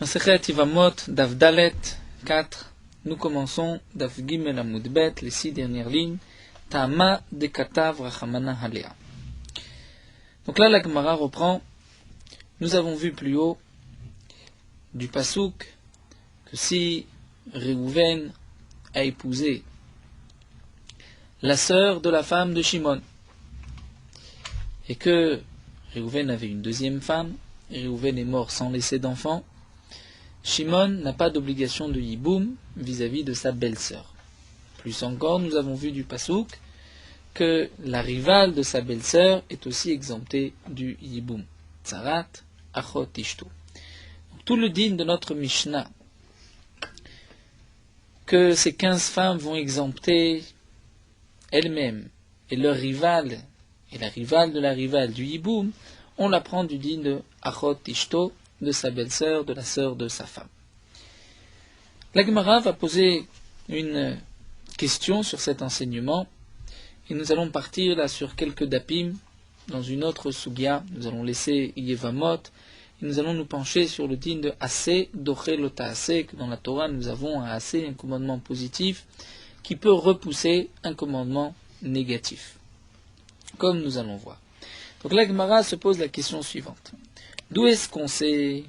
Masechet Yevamot, Daf Dalet 4. Nous commençons Daf Gimel Amud Bet, les 6 dernières lignes. Ta'ama de Katav Rachamana Halea. Donc là, la Gemara reprend. Nous avons vu plus haut du Pasuk que si Réhouven a épousé la sœur de la femme de Shimon et que Réhouven avait une deuxième femme, et Réhouven est mort sans laisser d'enfant, Shimon n'a pas d'obligation de yiboum vis-à-vis de sa belle-sœur. Plus encore, nous avons vu du Pasuk que la rivale de sa belle-sœur est aussi exemptée du yiboum. Tzarat, achot ishtu. Tout le din de notre Mishnah, que ces 15 femmes vont exempter elles-mêmes et leur rivale, et la rivale de la rivale du yiboum, on l'apprend du din de achot ishto, de sa belle-sœur, de la sœur de sa femme. La Gemara va poser une question sur cet enseignement, et nous allons partir là sur quelques dapim, dans une autre sugya. Nous allons laisser Yevamot, et nous allons nous pencher sur le din de Aseh, Doché Lota Aseh, que dans la Torah nous avons un Aseh, un commandement positif, qui peut repousser un commandement négatif, comme nous allons voir. Donc la Gemara se pose la question suivante. D'où est-ce qu'on sait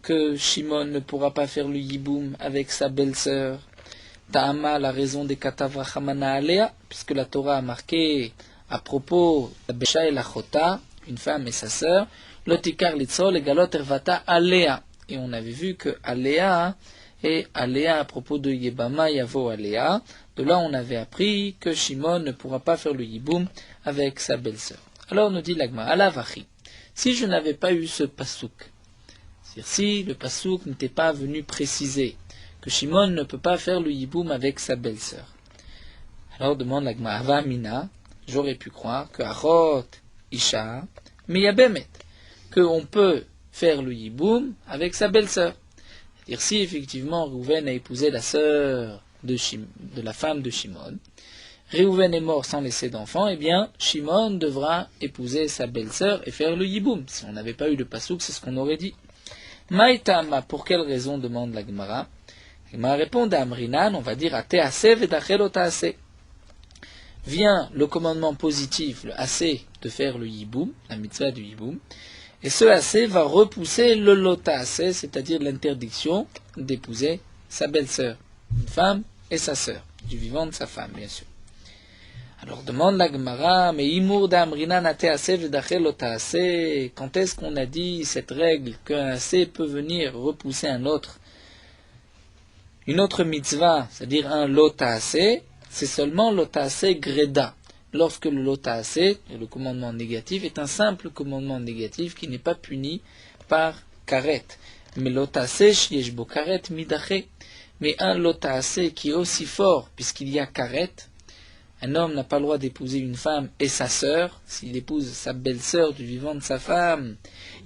que Shimon ne pourra pas faire le yiboum avec sa belle-sœur? Ta'ama, la raison des Katav Rachamana Alea, puisque la Torah a marqué à propos de Besha et la Chota, une femme et sa sœur, Lotikar Litzol et Galot Ervata Alea. Et on avait vu que Alea et Alea à propos de Yebama Yavo Alea. De là, on avait appris que Shimon ne pourra pas faire le yiboum avec sa belle-sœur. Alors nous dit l'Agma, Alavachi. Si je n'avais pas eu ce pasouk, c'est-à-dire si le pasouk n'était pas venu préciser que Shimon ne peut pas faire le yiboum avec sa belle-sœur, alors demande l'Agma, Ava Mina, j'aurais pu croire que Achot Isha, mais Yabemet, qu'on peut faire le yiboum avec sa belle-sœur. C'est-à-dire si effectivement Réhouven a épousé la sœur de la femme de Shimon, Réhouven est mort sans laisser d'enfant, eh bien, Shimon devra épouser sa belle-sœur et faire le yiboum. Si on n'avait pas eu le pasouk, c'est ce qu'on aurait dit. Maïtama, pour quelle raison demande la Gemara? La Gemara répond à Amrinan, on va dire à Te'aseh vedachel Ta'aseh. Vient le commandement positif, le assez de faire le yiboum, la mitzvah du yiboum, et ce assez va repousser le lota'aseh, c'est-à-dire l'interdiction d'épouser sa belle-sœur, une femme et sa sœur, du vivant de sa femme, bien sûr. Alors demande la Gemara, mais Imour d'Amrina nate assez v'dachel lota'aseh, quand est-ce qu'on a dit cette règle qu'un assez peut venir repousser une autre mitzvah, c'est-à-dire un lota'aseh, c'est seulement lota'aseh greda, lorsque le lota'aseh, le commandement négatif, est un simple commandement négatif qui n'est pas puni par karet. Mais lota'aseh sheyesh bo karet midaché, mais un lota'aseh qui est aussi fort puisqu'il y a karet. Un homme n'a pas le droit d'épouser une femme et sa sœur. S'il épouse sa belle-sœur du vivant de sa femme,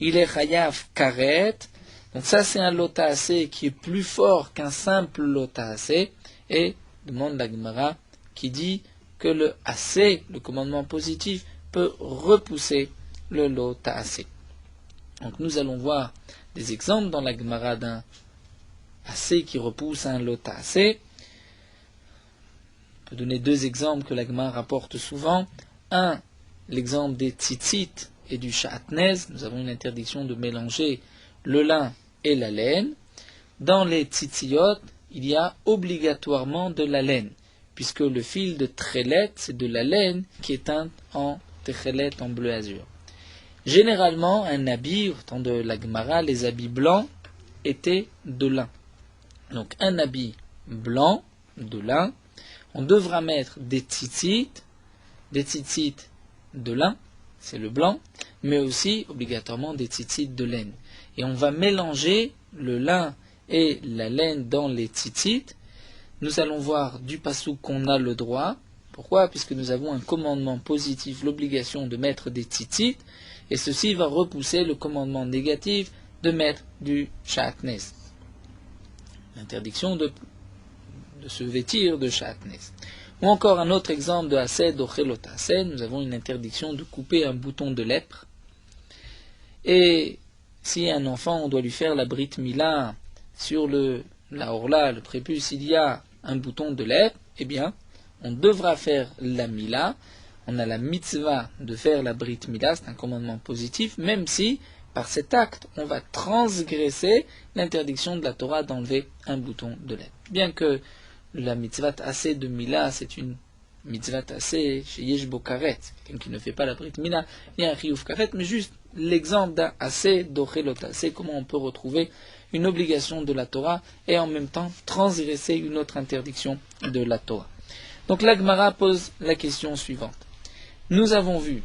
il est chayav karet. Donc ça, c'est un lota'aseh qui est plus fort qu'un simple lota'aseh. Et demande la Gemara qui dit que le aseh, le commandement positif, peut repousser le lota'aseh. Donc nous allons voir des exemples dans la Gemara d'un aseh qui repousse un lota'aseh. Je peux donner deux exemples que la Gemara rapporte souvent. Un, l'exemple des tzitzit et du sha'atnez. Nous avons une interdiction de mélanger le lin et la laine. Dans les tzitziyot, il y a obligatoirement de la laine, puisque le fil de tchelet, c'est de la laine qui est teinte en tchelet, en bleu azur. Généralement, un habit, au temps de la Gemara, les habits blancs étaient de lin. Donc un habit blanc de lin, on devra mettre des tzitzit de lin, c'est le blanc, mais aussi obligatoirement des tzitzit de laine. Et on va mélanger le lin et la laine dans les tzitzit. Nous allons voir du pasouk qu'on a le droit. Pourquoi? Puisque nous avons un commandement positif, l'obligation de mettre des tzitzit, et ceci va repousser le commandement négatif de mettre du sha'atnez. L'interdiction de se vêtir de sha'atnez. Ou encore un autre exemple de aseh doché lota'aseh, nous avons une interdiction de couper un bouton de lèpre. Et si un enfant, on doit lui faire la Brit Mila sur la orla, le prépuce, il y a un bouton de lèvre, eh bien, on devra faire la Mila. On a la mitzvah de faire la Brit Mila, c'est un commandement positif, même si, par cet acte, on va transgresser l'interdiction de la Torah d'enlever un bouton de lèvre. Bien que la mitzvah assez de Mila, c'est une mitzvah assez chez Yeshbo Karet, quelqu'un qui ne fait pas la Brit Mila, il y a un Chiyuv Karet, mais juste l'exemple d'un assez d'Ochelota, c'est comment on peut retrouver une obligation de la Torah et en même temps transgresser une autre interdiction de la Torah. Donc la Gemara pose la question suivante. Nous avons vu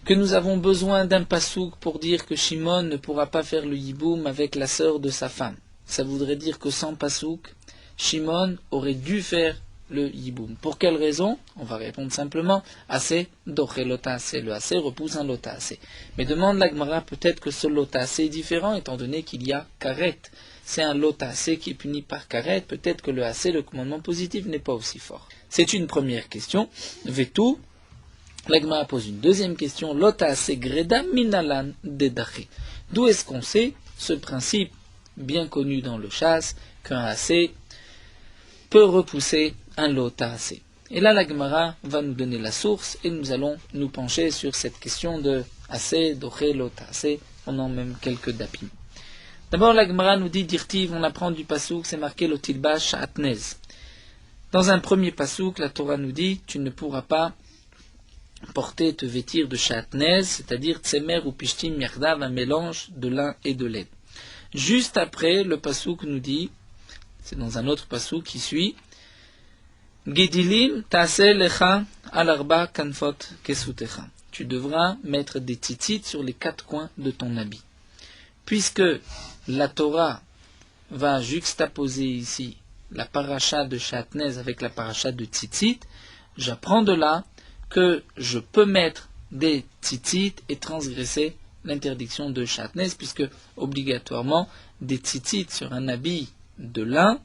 que nous avons besoin d'un pasouk pour dire que Shimon ne pourra pas faire le yiboum avec la sœur de sa femme. Ça voudrait dire que sans pasouk, Shimon aurait dû faire le yiboum. Pour quelle raison? On va répondre simplement, assez doché lotase. Le assez repousse un lotase. Mais demande la Gemara, peut-être que ce lotase est différent étant donné qu'il y a karet. C'est un lotase qui est puni par karet. Peut-être que le assez, le commandement positif, n'est pas aussi fort. C'est une première question. Vetou. La Gemara pose une deuxième question. Lotase greda minalan dedaché. D'où est-ce qu'on sait ce principe bien connu dans le chasse qu'un assez peut repousser un lotase? Et là, la Gemara va nous donner la source et nous allons nous pencher sur cette question de assez, doché, lotase pendant même quelques dapim. D'abord, la Gemara nous dit dirtiv, on apprend du pasouk, c'est marqué lotilba sha'atnez. Dans un premier pasouk, la Torah nous dit tu ne pourras pas porter, te vêtir de sha'atnez, c'est-à-dire tsemer ou pishtim yardav, un mélange de lin et de lait. Juste après, le pasouk nous dit, c'est dans un autre pasouk qui suit, Gedilim ta'ase lecha al-arba kanfot kesutecha. Tu devras mettre des tzitzit sur les 4 coins de ton habit. Puisque la Torah va juxtaposer ici la paracha de Sha'atnez avec la paracha de tzitzit, j'apprends de là que je peux mettre des tzitzit et transgresser l'interdiction de Sha'atnez, puisque obligatoirement des tzitzit sur un habit de lin,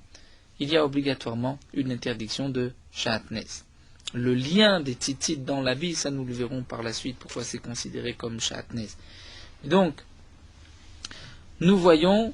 il y a obligatoirement une interdiction de Sha'atnez. Le lien des tzitzit dans l'habit, ça nous le verrons par la suite, pourquoi c'est considéré comme Sha'atnez. Donc, nous voyons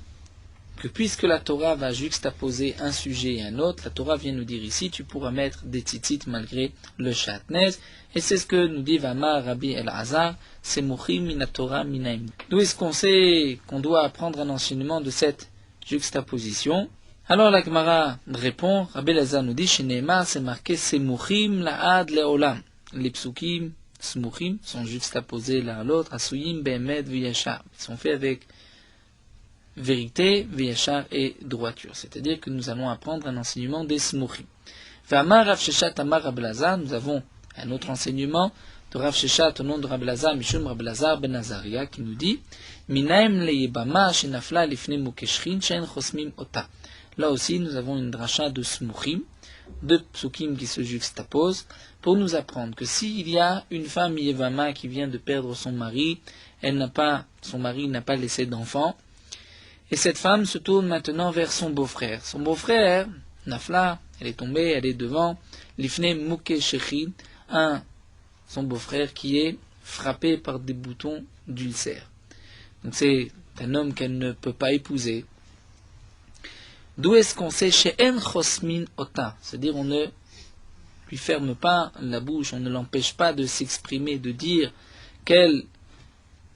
que puisque la Torah va juxtaposer un sujet et un autre, la Torah vient nous dire ici, tu pourras mettre des tzitzit malgré le Sha'atnez, et c'est ce que nous dit Vama Rabbi El-Hazar, c'est Muchim mina Torah minaim. D'où est-ce qu'on sait qu'on doit apprendre un enseignement de cette juxtaposition? Alors la Gemara répond, Rabbi El-Hazar nous dit, chez Nehemar, c'est marqué Semuchim la'ad le'olam. Les psukim, Smuchim, sont juxtaposés l'un à l'autre, Asuyim be'emet v'yashar. Ils sont faits avec vérité, v'yashar et droiture. C'est-à-dire que nous allons apprendre un enseignement des Smuchim. V'amar Rav Sheshat amar Rabbi El-Hazar, nous avons un autre enseignement de Rav Sheshat au nom de Rabbi El-Hazar, Mishum Rabbi El-Hazar ben Azaria, qui nous dit, Minaim le'yebama shenafla lifne mukeshrin shen chosmim ota. Là aussi, nous avons une dracha de Smuchim, deux psukim qui se juxtaposent, pour nous apprendre que s'il y a une femme Yevama qui vient de perdre son mari, son mari n'a pas laissé d'enfant, et cette femme se tourne maintenant vers son beau-frère. Son beau-frère, Nafla, elle est tombée, elle est devant, Lifne Mukeshechin, son beau-frère qui est frappé par des boutons d'ulcère. Donc c'est un homme qu'elle ne peut pas épouser. D'où est-ce qu'on sait chez En Chosmin Ota, c'est-à-dire on ne lui ferme pas la bouche, on ne l'empêche pas de s'exprimer, de dire qu'elle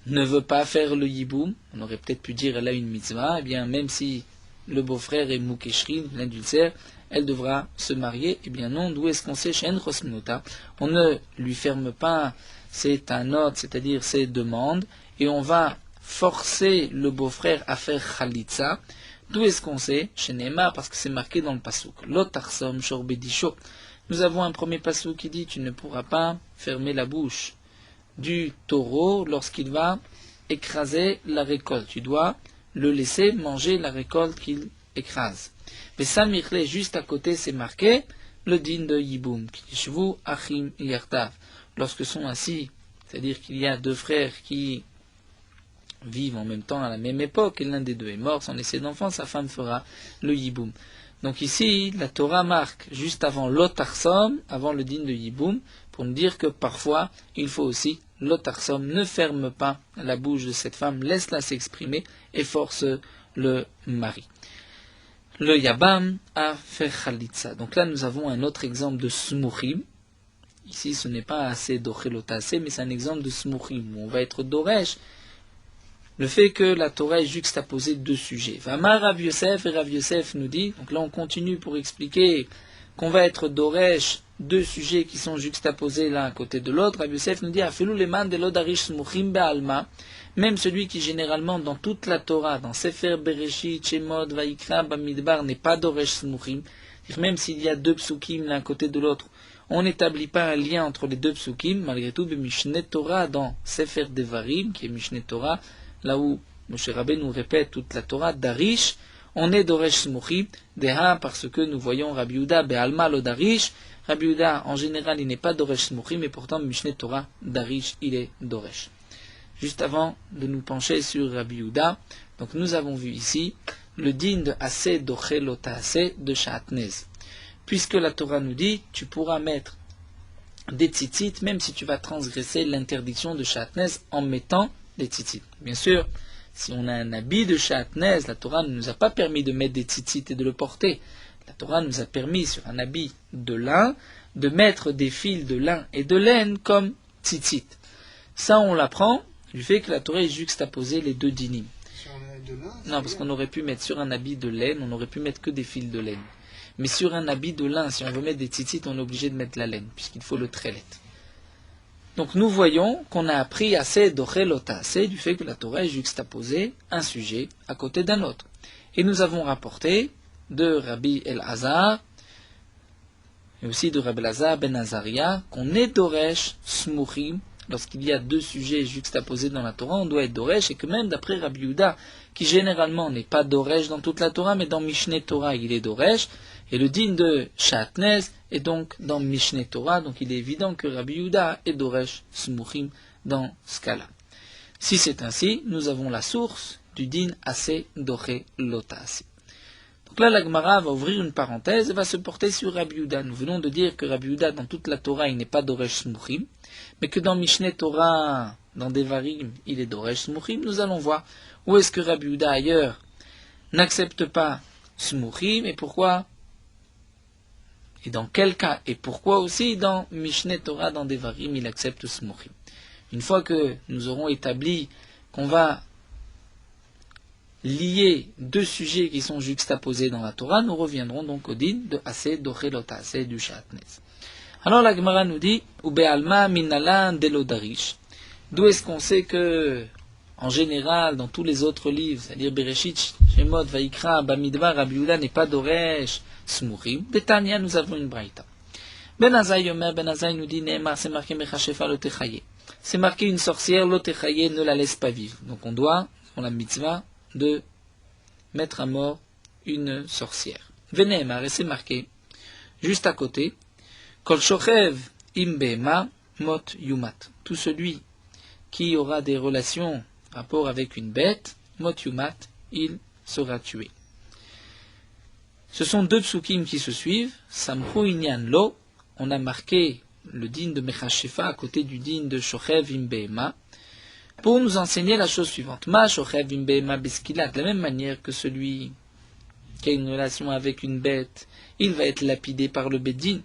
ne veut pas faire le yiboum. On aurait peut-être pu dire elle a une mitzvah, eh bien même si le beau-frère est Mukeshrin, l'adultère, elle devra se marier. Eh bien non, d'où est-ce qu'on sait chez En Chosmin Ota, on ne lui ferme pas c'est un ordre, c'est-à-dire ses demandes, et on va forcer le beau-frère à faire Khalitza. D'où est-ce qu'on sait? Chez Nehemar, parce que c'est marqué dans le pasouk. Lotarsom shorbedisho. Nous avons un premier pasouk qui dit tu ne pourras pas fermer la bouche du taureau lorsqu'il va écraser la récolte. Tu dois le laisser manger la récolte qu'il écrase. Mais Samirle, juste à côté, c'est marqué le din de Yiboum. Kishvu achim yartav. Lorsque sont assis, c'est-à-dire qu'il y a deux frères qui vivent en même temps à la même époque, et l'un des deux est mort sans laisser d'enfant, sa femme fera le yiboum. Donc ici, la Torah marque juste avant l'otarsom, avant le din de yiboum, pour nous dire que parfois, il faut aussi lotarsom, ne ferme pas la bouche de cette femme, laisse-la s'exprimer et force le mari. Le Yabam a fait Khalitsa. Donc là, nous avons un autre exemple de Smuchim. Ici, ce n'est pas assez d'Ochelotase, mais c'est un exemple de Smuchim, où on va être Doresh. Le fait que la Torah est juxtaposée deux sujets. Vamar Rav Yosef, et Rav Yosef nous dit, donc là on continue pour expliquer qu'on va être Doresh, deux sujets qui sont juxtaposés l'un à côté de l'autre. Rav Yosef nous dit, Afelu leman de l'odarish smuchim be'alma, même celui qui généralement dans toute la Torah, dans Sefer Bereshit, Shemot, Vaikra, Bamidbar, n'est pas Doresh smuchim, même s'il y a deux psukim l'un à côté de l'autre, on n'établit pas un lien entre les deux psukim, malgré tout, Mishneh Torah dans Sefer Devarim, qui est Mishneh Torah, là où Moshe Rabbeinu nous répète toute la Torah, Darish, on est Doresh Smuchim, Deha, parce que nous voyons Rabbi Yehuda, Be'alma lo Darish, Rabbi Yehuda, en général, il n'est pas Doresh Smuchim, mais pourtant, Mishneh Torah, Darish, il est Doresh. Juste avant de nous pencher sur Rabbi Yehuda, donc nous avons vu ici le din de Aseh Dochelota Aseh de Shatnez. Puisque la Torah nous dit, tu pourras mettre des tzitzit, même si tu vas transgresser l'interdiction de Shatnez en mettant des tzitzit. Bien sûr, si on a un habit de Shatnez, la Torah ne nous a pas permis de mettre des tzitzit et de le porter. La Torah nous a permis, sur un habit de lin, de mettre des fils de lin et de laine comme tzitzit. Ça, on l'apprend du fait que la Torah est juxtaposée les deux dinim. Sur un habit de lin, Non, parce qu'on aurait pu mettre sur un habit de laine, on n'aurait pu mettre que des fils de laine. Mais sur un habit de lin, si on veut mettre des tzitzit, on est obligé de mettre la laine, puisqu'il faut le trélet. Donc nous voyons qu'on a appris assez d'ochelota, assez du fait que la Torah est juxtaposée un sujet à côté d'un autre. Et nous avons rapporté de Rabbi El-Hazar, et aussi de Rabbi El-Hazar ben Azaria, qu'on est Doresh Smuchim. Lorsqu'il y a deux sujets juxtaposés dans la Torah, on doit être Doresh, et que même d'après Rabbi Yehuda, qui généralement n'est pas Doresh dans toute la Torah, mais dans Mishneh Torah, il est Doresh, et le din de Shatnez est donc dans Mishneh Torah, donc il est évident que Rabbi Yehuda est Doresh Smuchim dans ce cas-là. Si c'est ainsi, nous avons la source du din Aseh Doche Lota Aseh. Donc là, la Gemara va ouvrir une parenthèse et va se porter sur Rabbi Yehuda. Nous venons de dire que Rabbi Yehuda, dans toute la Torah, il n'est pas Doresh Smuchim, mais que dans Mishneh Torah, dans Devarim, il est Doresh Smuchim. Nous allons voir où est-ce que Rabbi Yehuda ailleurs n'accepte pas Smuchim et pourquoi, et dans quel cas, et pourquoi aussi dans Mishneh Torah, dans Devarim, il accepte Smuchim. Une fois que nous aurons établi qu'on va lier deux sujets qui sont juxtaposés dans la Torah, nous reviendrons donc au din de Aseh Dochelota Aseh du Shatnez. Alors la Gemara nous dit, Ubealma minalan delodarish. D'où est-ce qu'on sait que, en général, dans tous les autres livres, c'est-à-dire Bereshit, Shemot, Vaikra, Bamidbar, Rabbi Yehuda n'est pas Doresh Smuchim. Betania, nous avons une braïta. Ben Azai Omer, Ben Azai nous dit, Neemar, c'est marqué Mechashefa lo techaye. C'est marqué une sorcière, lo techaye, ne la laisse pas vivre. Donc on doit, on la mitzvah, de mettre à mort une sorcière. Veneemar, et c'est marqué, juste à côté, Kol shochev im behema mot yumat. Tout celui qui aura des relations, rapport avec une bête, mot yumat, il sera tué. Ce sont deux psukim qui se suivent. Samchu inyan lo, on a marqué le din de Mechashefa à côté du din de shochev im behema, pour nous enseigner la chose suivante. Ma shochev im behema beskila, de la même manière que celui qui a une relation avec une bête, il va être lapidé par le Beddin.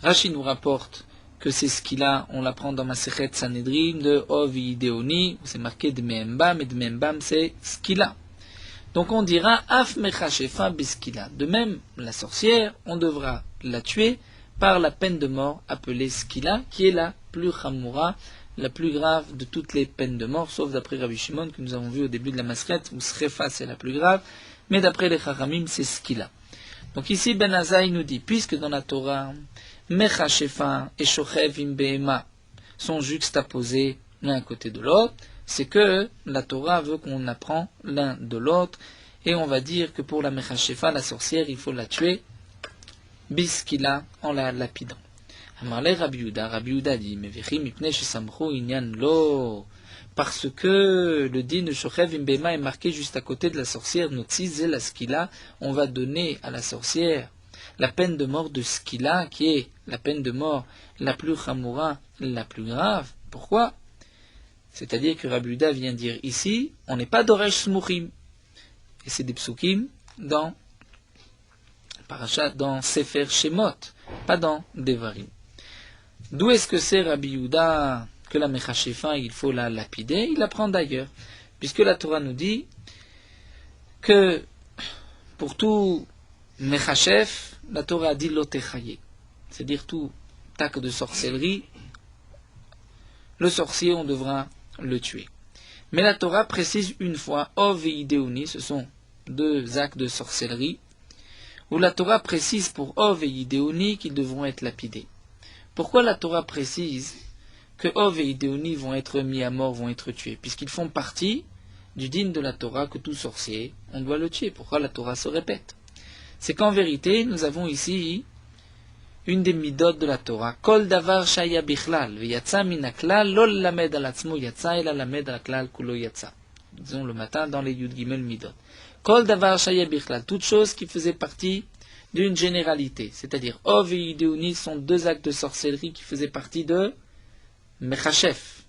Rashi nous rapporte que c'est ce qu'il a, on l'apprend dans Masechet Sanhedrin de Ovi Ideoni, où c'est marqué de Mehembam, et de Mehembam c'est ce qu'il a. Donc on dira Af Mechashefa Beskila. De même, la sorcière, on devra la tuer par la peine de mort appelée Skila, qui est la plus chamoura, la plus grave de toutes les peines de mort, sauf d'après Rabbi Shimon, que nous avons vu au début de la Masechet, où Srefa c'est la plus grave, mais d'après les Chachamim, c'est Skila. Donc ici, Ben Azai nous dit, puisque dans la Torah, Mechashefa et Shochev im Behema sont juxtaposés l'un à côté de l'autre, c'est que la Torah veut qu'on apprend l'un de l'autre, et on va dire que pour la Mechashefa, la sorcière, il faut la tuer, biskila, en la lapidant. Amarle Rabbi Yehuda dit, Mevechim ipne shesamchu inyan lo, parce que le din de Shochev im Behema est marqué juste à côté de la sorcière, notziz la skila, on va donner à la sorcière la peine de mort de Skila, qui est la peine de mort la plus chamoura, la plus grave. Pourquoi? C'est-à-dire que Rabbi Yehuda vient dire ici, on n'est pas d'Oresh Smuchim. Et c'est des psukim dans Parashat, dans Sefer Shemot, pas dans Devarim. D'où est-ce que c'est Rabbi Yehuda que la Mechashefa, il faut la lapider? Il apprend d'ailleurs, puisque la Torah nous dit que pour tout Mechashef, la Torah dit Lotechaye, c'est-à-dire tout acte de sorcellerie, le sorcier, on devra le tuer. Mais la Torah précise une fois, Ov et Ideoni, ce sont deux actes de sorcellerie, où la Torah précise pour Ov et Ideoni qu'ils devront être lapidés. Pourquoi la Torah précise que Ov et Ideoni vont être mis à mort, vont être tués? Puisqu'ils font partie du din de la Torah que tout sorcier, on doit le tuer. Pourquoi la Torah se répète? C'est qu'en vérité, nous avons ici une des midot de la Torah. Kol davar shaya bichlal, v'yatsa min haklal, lol lamed al atzmo yatsa, ela lamed al haklal kulo yatsa. Disons le matin dans les Yud Gimel midot. Kol davar shaya bichlal, toute chose qui faisait partie d'une généralité. C'est-à-dire, Ov et Ideoni sont deux actes de sorcellerie qui faisaient partie de Mechashef,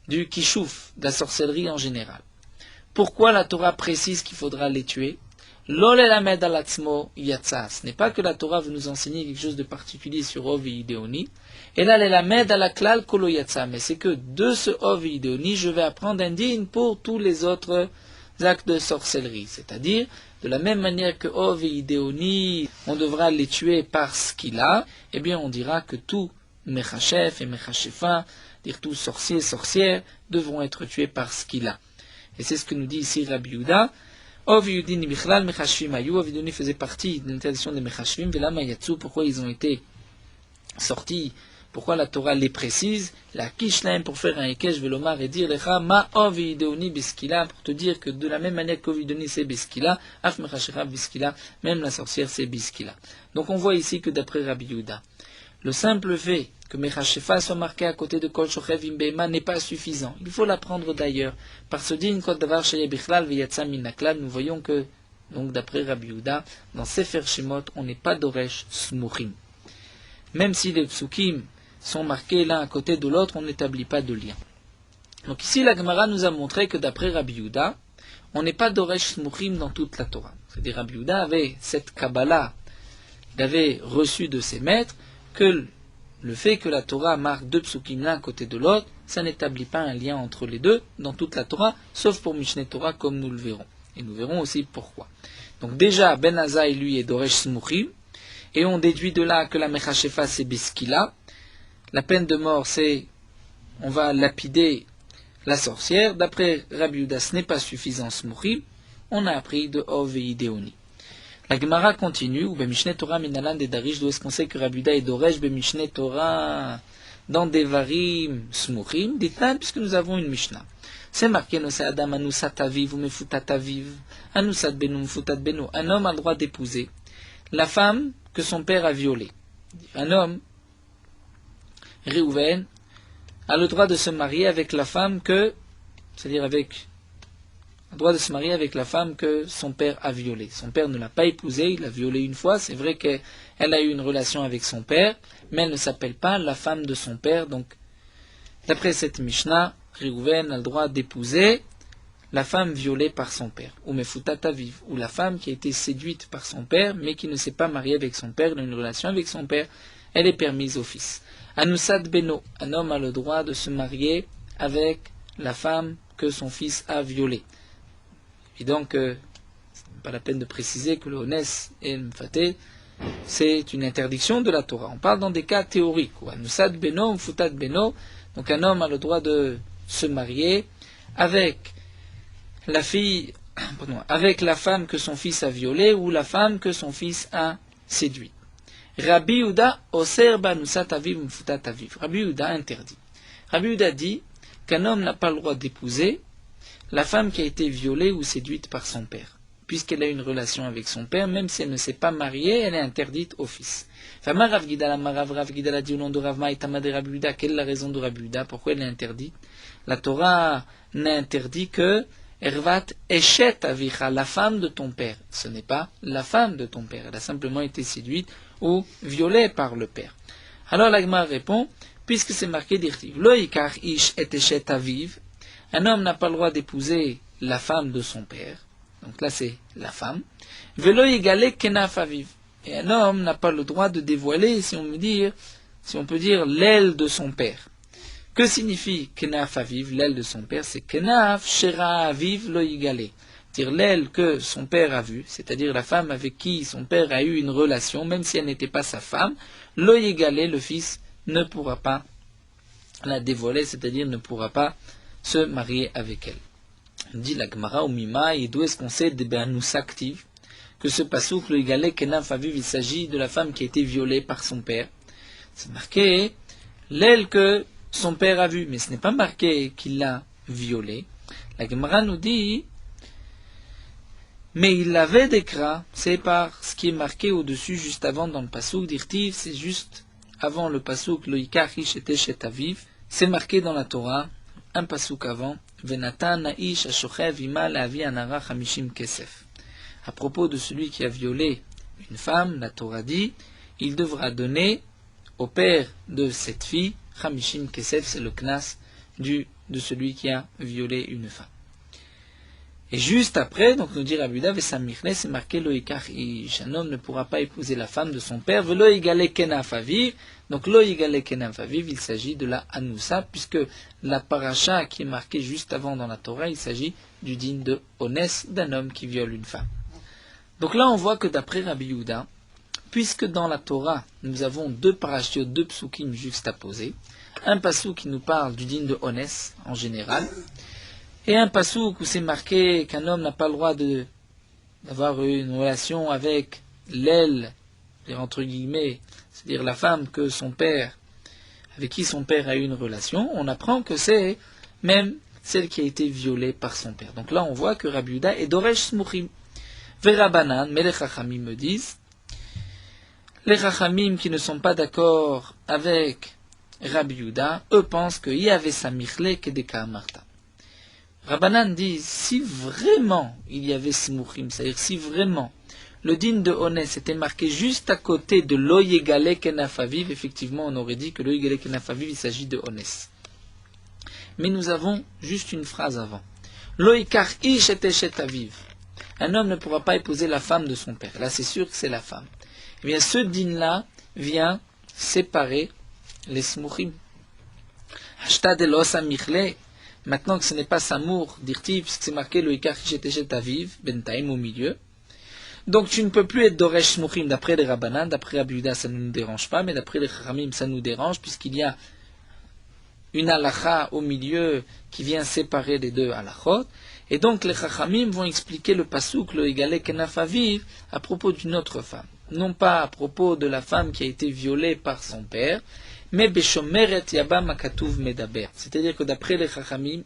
du Kishouf, de la sorcellerie en général. Pourquoi la Torah précise qu'il faudra les tuer? Lol elamed al atzmo yatsa. Ce n'est pas que la Torah veut nous enseigner quelque chose de particulier sur Ov et Ideoni. Et là, l'elamed al haklal kolo yatsa. Mais c'est que de ce Ov et Ideoni, je vais apprendre un din pour tous les autres actes de sorcellerie. C'est-à-dire, de la même manière que Ov et Ideoni, on devra les tuer parce qu'il a, eh bien, on dira que tout Mechashef et Mechashefa, dire tous sorciers et sorcières, devront être tués parce qu'il a. Et c'est ce que nous dit ici Rabbi Yehuda. Ov Yudini Bichlal Mechashvim Ayu, Ov Yudini faisait partie de l'interdiction des Mechashvim, Velama Yatsu, pourquoi ils ont été sortis, pourquoi la Torah les précise, la Kishlaim pour faire un Ekesh Velomar et dire Lecha Ma Ov Yudini Biskila, pour te dire que de la même manière qu'Ov Yudini c'est Biskila, Af Mechashera Biskila, même la sorcière c'est Biskila. Donc on voit ici que d'après Rabbi Yehuda, le simple fait que Mechashefa soit marqué à côté de Kol Shochev Imbeima n'est pas suffisant. Il faut l'apprendre d'ailleurs. Par ce din Kol Davar Shaya Bichlal Veyatsa Min Haklal, nous voyons que, donc d'après Rabbi Yehuda, dans Sefer Shemot, on n'est pas d'Oresh Smuchim. Même si les psukim sont marqués l'un à côté de l'autre, on n'établit pas de lien. Donc ici, la Gemara nous a montré que d'après Rabbi Yehuda, on n'est pas d'Oresh Smuchim dans toute la Torah. C'est-à-dire Rabbi Yehuda avait cette Kabbalah, il avait reçu de ses maîtres, que le fait que la Torah marque deux psukim l'un à côté de l'autre, ça n'établit pas un lien entre les deux dans toute la Torah, sauf pour Mishneh Torah, comme nous le verrons. Et nous verrons aussi pourquoi. Donc déjà, Ben Azai, lui, est d'Oresh Smuchim, et on déduit de là que la Mechashefa, c'est Biskila. La peine de mort, c'est, on va lapider la sorcière. D'après Rabbi Yehuda, ce n'est pas suffisant Smuchim. On a appris de Ov et Ideoni. La Gemara continue, ou Mishneh Torah Minalan de Darish, d'où est-ce qu'on sait que Rabbi Yehuda est d'Oresh Mishneh Torah dans Devarim Smuchim, dit-on, puisque nous avons une Mishnah. C'est marqué, Adam Anusat Aviv ou Mefutat Aviv, Anusat Benu Mefutat Benu. Un homme a le droit d'épouser la femme que son père a violée. Un homme, Réhouven, a le droit de se marier avec la femme que, c'est-à-dire avec le droit de se marier avec la femme que son père a violée. Son père ne l'a pas épousée, il l'a violée une fois. C'est vrai qu'elle a eu une relation avec son père, mais elle ne s'appelle pas la femme de son père. Donc, d'après cette Mishnah, Réhouven a le droit d'épouser la femme violée par son père, ou Mefutat Aviv, ou la femme qui a été séduite par son père, mais qui ne s'est pas mariée avec son père, elle a une relation avec son père, elle est permise au fils. Anusat Beno, un homme a le droit de se marier avec la femme que son fils a violée. Et donc, ce n'est pas la peine de préciser que le Honès et le Mfaté, c'est une interdiction de la Torah. On parle dans des cas théoriques. Anusat Beno, Mfutat Beno, donc un homme a le droit de se marier avec la fille, avec la femme que son fils a violée ou la femme que son fils a séduite. Rabbi Yehuda oser banusat aviv mfutat aviv. Rabbi Yehuda interdit. Rabbi Yehuda dit qu'un homme n'a pas le droit d'épouser la femme qui a été violée ou séduite par son père, puisqu'elle a une relation avec son père, même si elle ne s'est pas mariée, elle est interdite au fils. Rav Gidala dit au nom de Rav Maïtama de Rabbi Yehuda, quelle est la raison de Rabbi Yehuda, pourquoi elle est interdite? La Torah n'a interdit que Ervat Eshet Avicha, la femme de ton père. Ce n'est pas la femme de ton père, elle a simplement été séduite ou violée par le père. Alors l'Agma répond, puisque c'est marqué d'Irtiv. Lo yikar ish et eshet aviv. Un homme n'a pas le droit d'épouser la femme de son père. Donc là, c'est la femme. Velo yigale kenaf aviv. Et un homme n'a pas le droit de dévoiler, si on peut dire, l'aile de son père. Que signifie kenaf aviv, l'aile de son père? C'est kenaf shera aviv lo yigale. C'est-à-dire l'aile que son père a vue, c'est-à-dire la femme avec qui son père a eu une relation, même si elle n'était pas sa femme, lo yigale, le fils, ne pourra pas la dévoiler, c'est-à-dire ne pourra pas se marier avec elle. Dit la Gemara au Mima, et d'où est-ce qu'on sait de Be'anus active que ce pasouk, le Yigale Kenaf Aviv, il s'agit de la femme qui a été violée par son père. C'est marqué l'aile que son père a vue, mais ce n'est pas marqué qu'il l'a violée. La Gemara nous dit, mais il l'avait décra, c'est par ce qui est marqué au-dessus, juste avant dans le pasouk d'Irtiv, c'est juste avant le pasouk, le Yikar Ish et Eshet Aviv, c'est marqué dans la Torah, un pasouk avant, Venatan Naish Ashochev Ima Leavi Anara Chamishim Kesef. À propos de celui qui a violé une femme, la Torah dit, il devra donner au père de cette fille, Chamishim Kesef, c'est le knas de celui qui a violé une femme. Et juste après, donc nous dit Rabbi Yehuda, Vesamichle, c'est marqué Lo Yikar Ish. Un homme ne pourra pas épouser la femme de son père, Velo Yigale Kenaf Aviv. Donc Lo Yigale Kenaf Aviv, il s'agit de la Anoussa, puisque la paracha qui est marquée juste avant dans la Torah, il s'agit du din de Onès, d'un homme qui viole une femme. Donc là, on voit que d'après Rabbi Yehuda, puisque dans la Torah, nous avons deux parashiot, deux psukim juxtaposés, un pasuk qui nous parle du din de Onès en général, et un pasouk où c'est marqué qu'un homme n'a pas le droit d'avoir une relation avec l'aile, entre guillemets, c'est-à-dire la femme que son père, avec qui son père a eu une relation, on apprend que c'est même celle qui a été violée par son père. Donc là, on voit que Rabbi Yehuda est Doresh Smuchim. Verabanan, mais les Chachamim me disent, les Chachamim qui ne sont pas d'accord avec Rabbi Yehuda, eux pensent qu'il y avait Samichle Kedeka Amarta. Rabbanan dit, si vraiment il y avait Smuchim, c'est-à-dire si vraiment le din de Onès était marqué juste à côté de Lo Yigale Kenaf Aviv, effectivement on aurait dit que Lo Yigale Kenaf Aviv, il s'agit de Onès. Mais nous avons juste une phrase avant. Lo Yikar Ish et Eshet Aviv. Un homme ne pourra pas épouser la femme de son père. Là c'est sûr que c'est la femme. Eh bien ce din-là vient séparer les Smuchim. Hashtad Elo Samichle. Maintenant que ce n'est pas Samour, dirtiv, puisque c'est marqué le Ikar Chishet Aviv, Bentaim au milieu. Donc tu ne peux plus être Doresh Smuchim d'après les Rabbanan, d'après Rabbi Yehuda ça ne nous dérange pas, mais d'après les Chachamim ça nous dérange, puisqu'il y a une halacha au milieu qui vient séparer les deux halachot. Et donc les Chachamim vont expliquer le pasouk, le Yigale Kenaf Aviv, à propos d'une autre femme. Non pas à propos de la femme qui a été violée par son père, mais Beshomeret Yabam Akatuv Medaber. C'est-à-dire que d'après les Chachamim,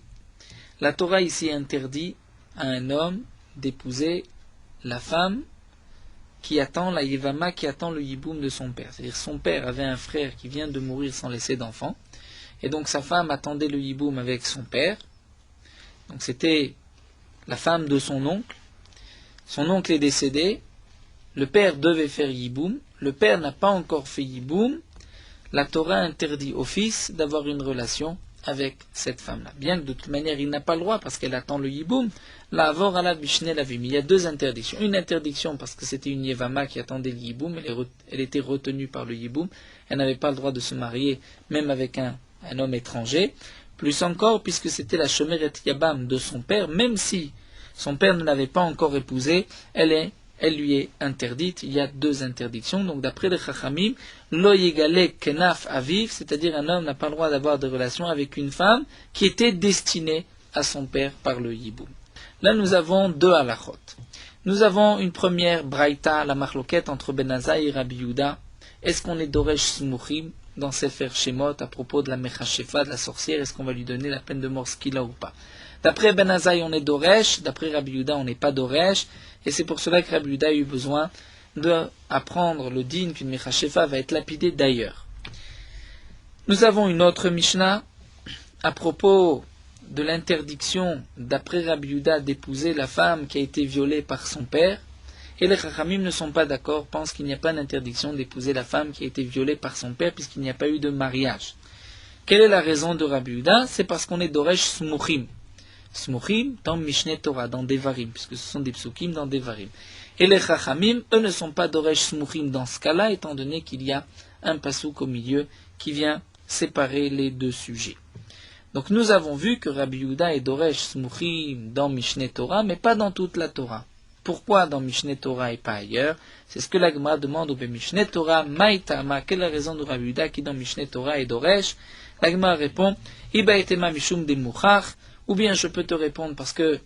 la Torah ici interdit à un homme d'épouser la femme qui attend la Yevama, qui attend le Yiboum de son père. C'est-à-dire son père avait un frère qui vient de mourir sans laisser d'enfant, et donc sa femme attendait le Yiboum avec son père. Donc c'était la femme de son oncle. Son oncle est décédé, le père devait faire Yiboum, le père n'a pas encore fait Yiboum. La Torah interdit au fils d'avoir une relation avec cette femme-là. Bien que de toute manière, il n'a pas le droit parce qu'elle attend le yiboum. La avor ala bishne la vim. Il y a deux interdictions. Une interdiction parce que c'était une yevama qui attendait le yiboum. Elle était retenue par le yiboum. Elle n'avait pas le droit de se marier même avec un homme étranger. Plus encore, puisque c'était la shomeret yabam de son père, même si son père ne l'avait pas encore épousée, elle lui est interdite. Il y a deux interdictions. Donc d'après les Chachamim, lo yigale kenaf aviv, c'est-à-dire un homme n'a pas le droit d'avoir des relations avec une femme qui était destinée à son père par le yiboum. Là nous avons deux halachot. Nous avons une première braïta, la marloquette entre Ben Azai et Rabbi Yehuda. Est-ce qu'on est doresh smuchim dans Sefer Shemot à propos de la mechashefa, de la sorcière? Est-ce qu'on va lui donner la peine de mort skila ou pas? D'après Ben Azai on est doresh, d'après Rabbi Yehuda on n'est pas doresh. Et c'est pour cela que Rabbi Yehuda a eu besoin d'apprendre le din qu'une mechashefa va être lapidée d'ailleurs. Nous avons une autre Mishnah à propos de l'interdiction d'après Rabbi Yehuda d'épouser la femme qui a été violée par son père. Et les Chachamim ne sont pas d'accord, pensent qu'il n'y a pas d'interdiction d'épouser la femme qui a été violée par son père puisqu'il n'y a pas eu de mariage. Quelle est la raison de Rabbi Yehuda? C'est parce qu'on est Doresh Smuchim. Smuchim dans Mishneh Torah, dans Devarim, puisque ce sont des psukim dans Devarim. Et les Chachamim, eux ne sont pas Doresh Smuchim dans ce cas-là, étant donné qu'il y a un pasouk au milieu qui vient séparer les deux sujets. Donc nous avons vu que Rabbi Yehuda est Doresh Smuchim dans Mishneh Torah, mais pas dans toute la Torah. Pourquoi dans Mishneh Torah et pas ailleurs? C'est ce que la Gemara demande au Mishneh Torah, Maïtama, quelle est la raison de Rabbi Yehuda qui dans Mishneh Torah est Doresh? La Gemara répond, Iba etema mishum de mouchach, ou bien je peux te répondre parce que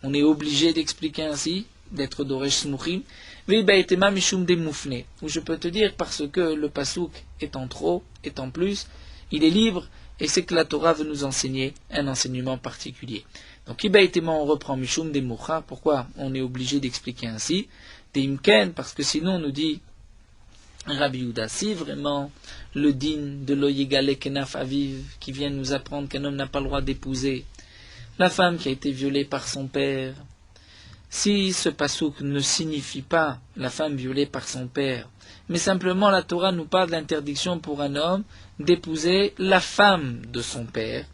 on est obligé d'expliquer ainsi, d'être Doresh Smuchim, Iba etema mishum de moufne, ou je peux te dire parce que le pasouk est en trop, est en plus, il est libre, et c'est que la Torah veut nous enseigner un enseignement particulier. Donc, on reprend Mishum des Mouchar. Pourquoi on est obligé d'expliquer ainsi? Des Imken, parce que sinon on nous dit Rabbi Yehuda, si vraiment le din de l'Oyegale Kenaf Aviv, qui vient nous apprendre qu'un homme n'a pas le droit d'épouser la femme qui a été violée par son père, si ce pasouk ne signifie pas la femme violée par son père, mais simplement la Torah nous parle de l'interdiction pour un homme d'épouser la femme de son père,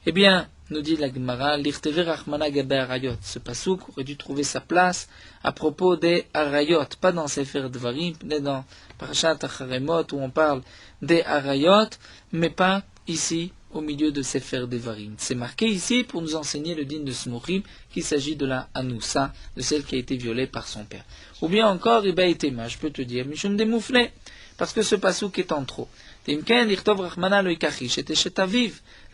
eh bien, nous dit la Gemara, ce pasouk aurait dû trouver sa place à propos des Arayot, pas dans Sefer Dvarim, mais dans Parashat Acharemot où on parle des Arayot, mais pas ici au milieu de Sefer Dvarim. C'est marqué ici pour nous enseigner le din de Smuchim qu'il s'agit de la Anoussa, de celle qui a été violée par son père. Ou bien encore, Iba Itema, je peux te dire, Mishum de Moufne, parce que ce pasouk est en trop. La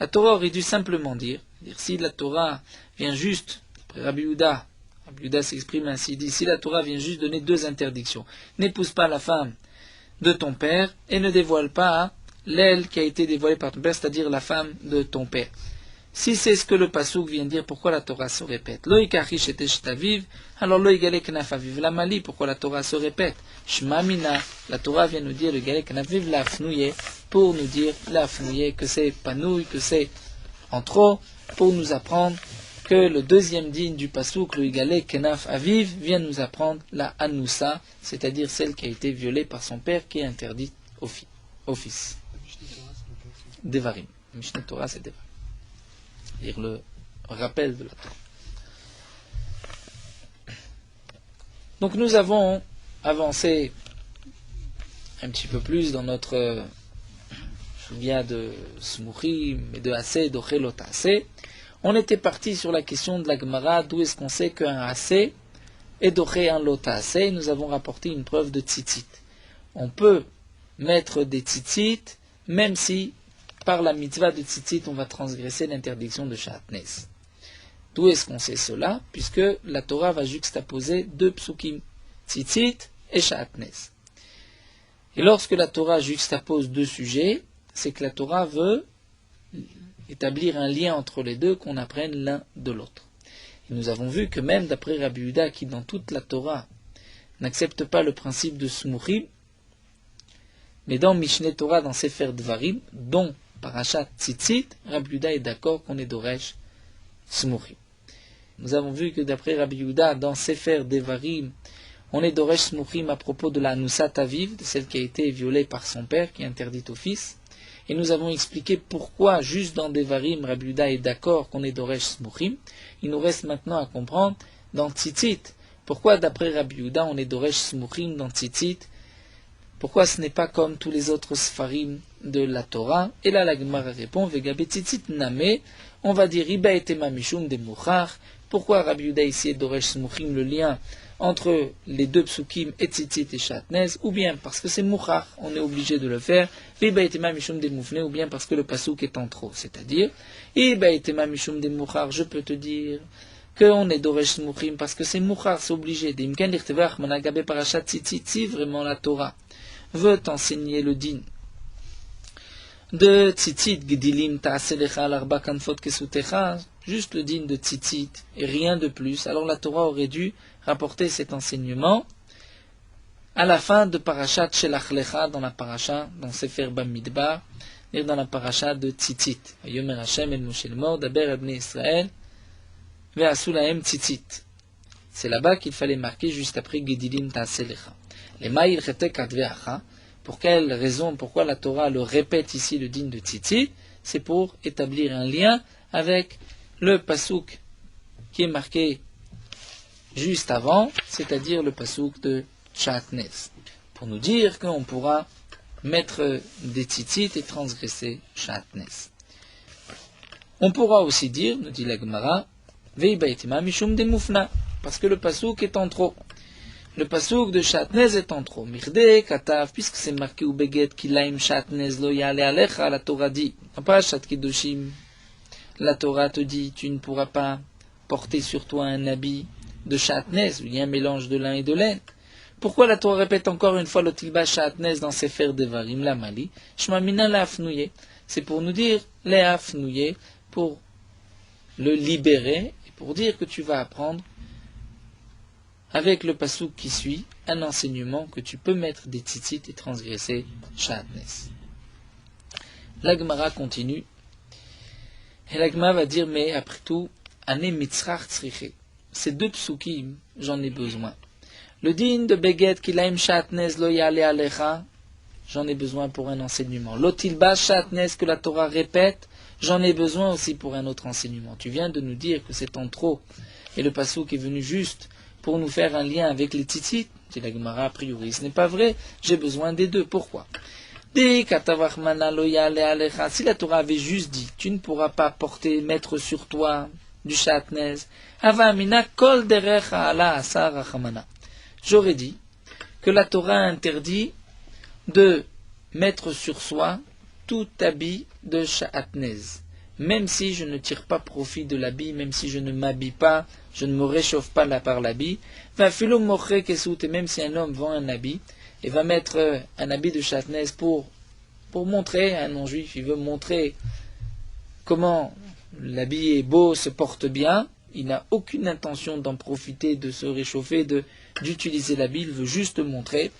Torah aurait dû simplement dire si la Torah vient juste, après Rabbi Yehuda s'exprime ainsi, dit, si la Torah vient juste donner deux interdictions, n'épouse pas la femme de ton père et ne dévoile pas l'aile qui a été dévoilée par ton père, c'est-à-dire la femme de ton père. Si c'est ce que le pasouk vient dire, pourquoi la Torah se répète? Alors la mali, pourquoi la Torah se répète? Shmamina, la Torah vient nous dire le galek knaviv la fnouye, pour nous dire la fnouye, que c'est panouille, que c'est en trop, pour nous apprendre que le deuxième digne du pasouk, le galek kenaf aviv, vient nous apprendre la anoussa, c'est-à-dire celle qui a été violée par son père, qui est interdite au fils. Devarim. Mishneh Torah, c'est Devarim. Dire le rappel de la Torah. Donc nous avons avancé un petit peu plus dans notre souviens de Smuchim et de Assez, d'Ochelot Assez. On était parti sur la question de la Gemara, d'où est-ce qu'on sait qu'un Assez est d'Oché un Lot Assez. Nous avons rapporté une preuve de tzitzit. On peut mettre des tzitzit, même si par la mitzvah de tzitzit, on va transgresser l'interdiction de Shatnez. D'où est-ce qu'on sait cela? Puisque la Torah va juxtaposer deux psukim, tzitzit et Shatnez. Et lorsque la Torah juxtapose deux sujets, c'est que la Torah veut établir un lien entre les deux, qu'on apprenne l'un de l'autre. Et nous avons vu que même d'après Rabbi Yehuda, qui dans toute la Torah n'accepte pas le principe de Smuchim, mais dans Mishneh Torah, dans Sefer Dvarim, dont Parashat Tzitzit, Rabbi Yehuda est d'accord qu'on est Doresh Smuchim. Nous avons vu que d'après Rabbi Yehuda, dans Sefer Devarim, on est Doresh Smuchim à propos de la Noussat Aviv, de celle qui a été violée par son père, qui est interdite au fils. Et nous avons expliqué pourquoi, juste dans Devarim, Rabbi Yehuda est d'accord qu'on est Doresh Smuchim. Il nous reste maintenant à comprendre dans Tzitzit, pourquoi d'après Rabbi Yehuda on est Doresh Smuchim dans Tzitzit. Pourquoi ce n'est pas comme tous les autres Sfarim de la Torah? Et là, la Gemara répond, Vegabe Tzitzit Name, on va dire, Iba etema mishum de Mouchar. Pourquoi Rabbi Yehuda ici est Doresh Smuchim, le lien entre les deux psukim, et Tzitzit et Shatnez, ou bien parce que c'est Mouchar, on est obligé de le faire, Iba etema mishum de Moufne, ou bien parce que le pasuk est en trop. C'est-à-dire, Iba etema mishum de Mouchar, je peux te dire qu'on est Doresh Smuchim, parce que c'est Mouchar, c'est obligé. Dimken lichtevach managabe parashat Tzitzit, si vraiment la Torah veut enseigner le din de Tzitzit, Gedilim ta'aselecha l'arba kanfot kesutecha, juste le din de Tzitzit et rien de plus. Alors la Torah aurait dû rapporter cet enseignement à la fin de Parashat Shelach Lecha, dans la Parasha, dans Sefer Bamidbar, et dans la Parasha de Tzitzit. Yomer Hashem el Moshe Lemor, Daber Abnei Israël, ve'asu lahem Tzitzit. C'est là-bas qu'il fallait marquer juste après Gedilim ta'aselecha. Les ma'il chetek adveacha. Pour quelle raison, pourquoi la Torah le répète ici le din de tzitzit? C'est pour établir un lien avec le pasouk qui est marqué juste avant, c'est-à-dire le pasouk de Shatnez, pour nous dire qu'on pourra mettre des tzitzit et transgresser Shatnez. On pourra aussi dire, nous dit la Gemara, Veibaitima mishum demufna, parce que le pasouk est en trop. Le pasouk de Shatnez est en trop. Mirde, katav, puisque c'est marqué ou beget kilaim Shatnez lo yale alecha, la Torah dit, pas Shat Kiddushim, la Torah te dit, tu ne pourras pas porter sur toi un habit de Shatnez, où il y a un mélange de lin et de laine. Pourquoi la Torah répète encore une fois le tilba Shatnez dans Sefer Devarim, la Mali, Shmamina la afnouye. C'est pour nous dire, les afnouye, pour le libérer, et pour dire que tu vas apprendre, avec le pasouk qui suit, un enseignement que tu peux mettre des tzitzit et transgresser Shatnez. La Gemara continue, et la Gemara va dire, mais après tout, ane mitzrach tzriche. Ces deux psukim, j'en ai besoin. Le din de Beget Kilaim Shatnez lo yale alecha, j'en ai besoin pour un enseignement. L'otilba Shatnez que la Torah répète, j'en ai besoin aussi pour un autre enseignement. Tu viens de nous dire que c'est en trop, et le passouk est venu juste pour nous faire un lien avec les tzitzit. C'est la Gemara, a priori, ce n'est pas vrai, j'ai besoin des deux. Pourquoi? Si la Torah avait juste dit, tu ne pourras pas mettre sur toi du Shatnez, j'aurais dit que la Torah interdit de mettre sur soi tout habit de Shatnez, même si je ne tire pas profit de l'habit, même si je ne m'habille pas, je ne me réchauffe pas par l'habit, et même si un homme vend un habit, et va mettre un habit de Shatnez pour montrer à un non-juif, il veut montrer comment l'habit est beau, se porte bien, il n'a aucune intention d'en profiter, de se réchauffer, d'utiliser l'habit, il veut juste montrer.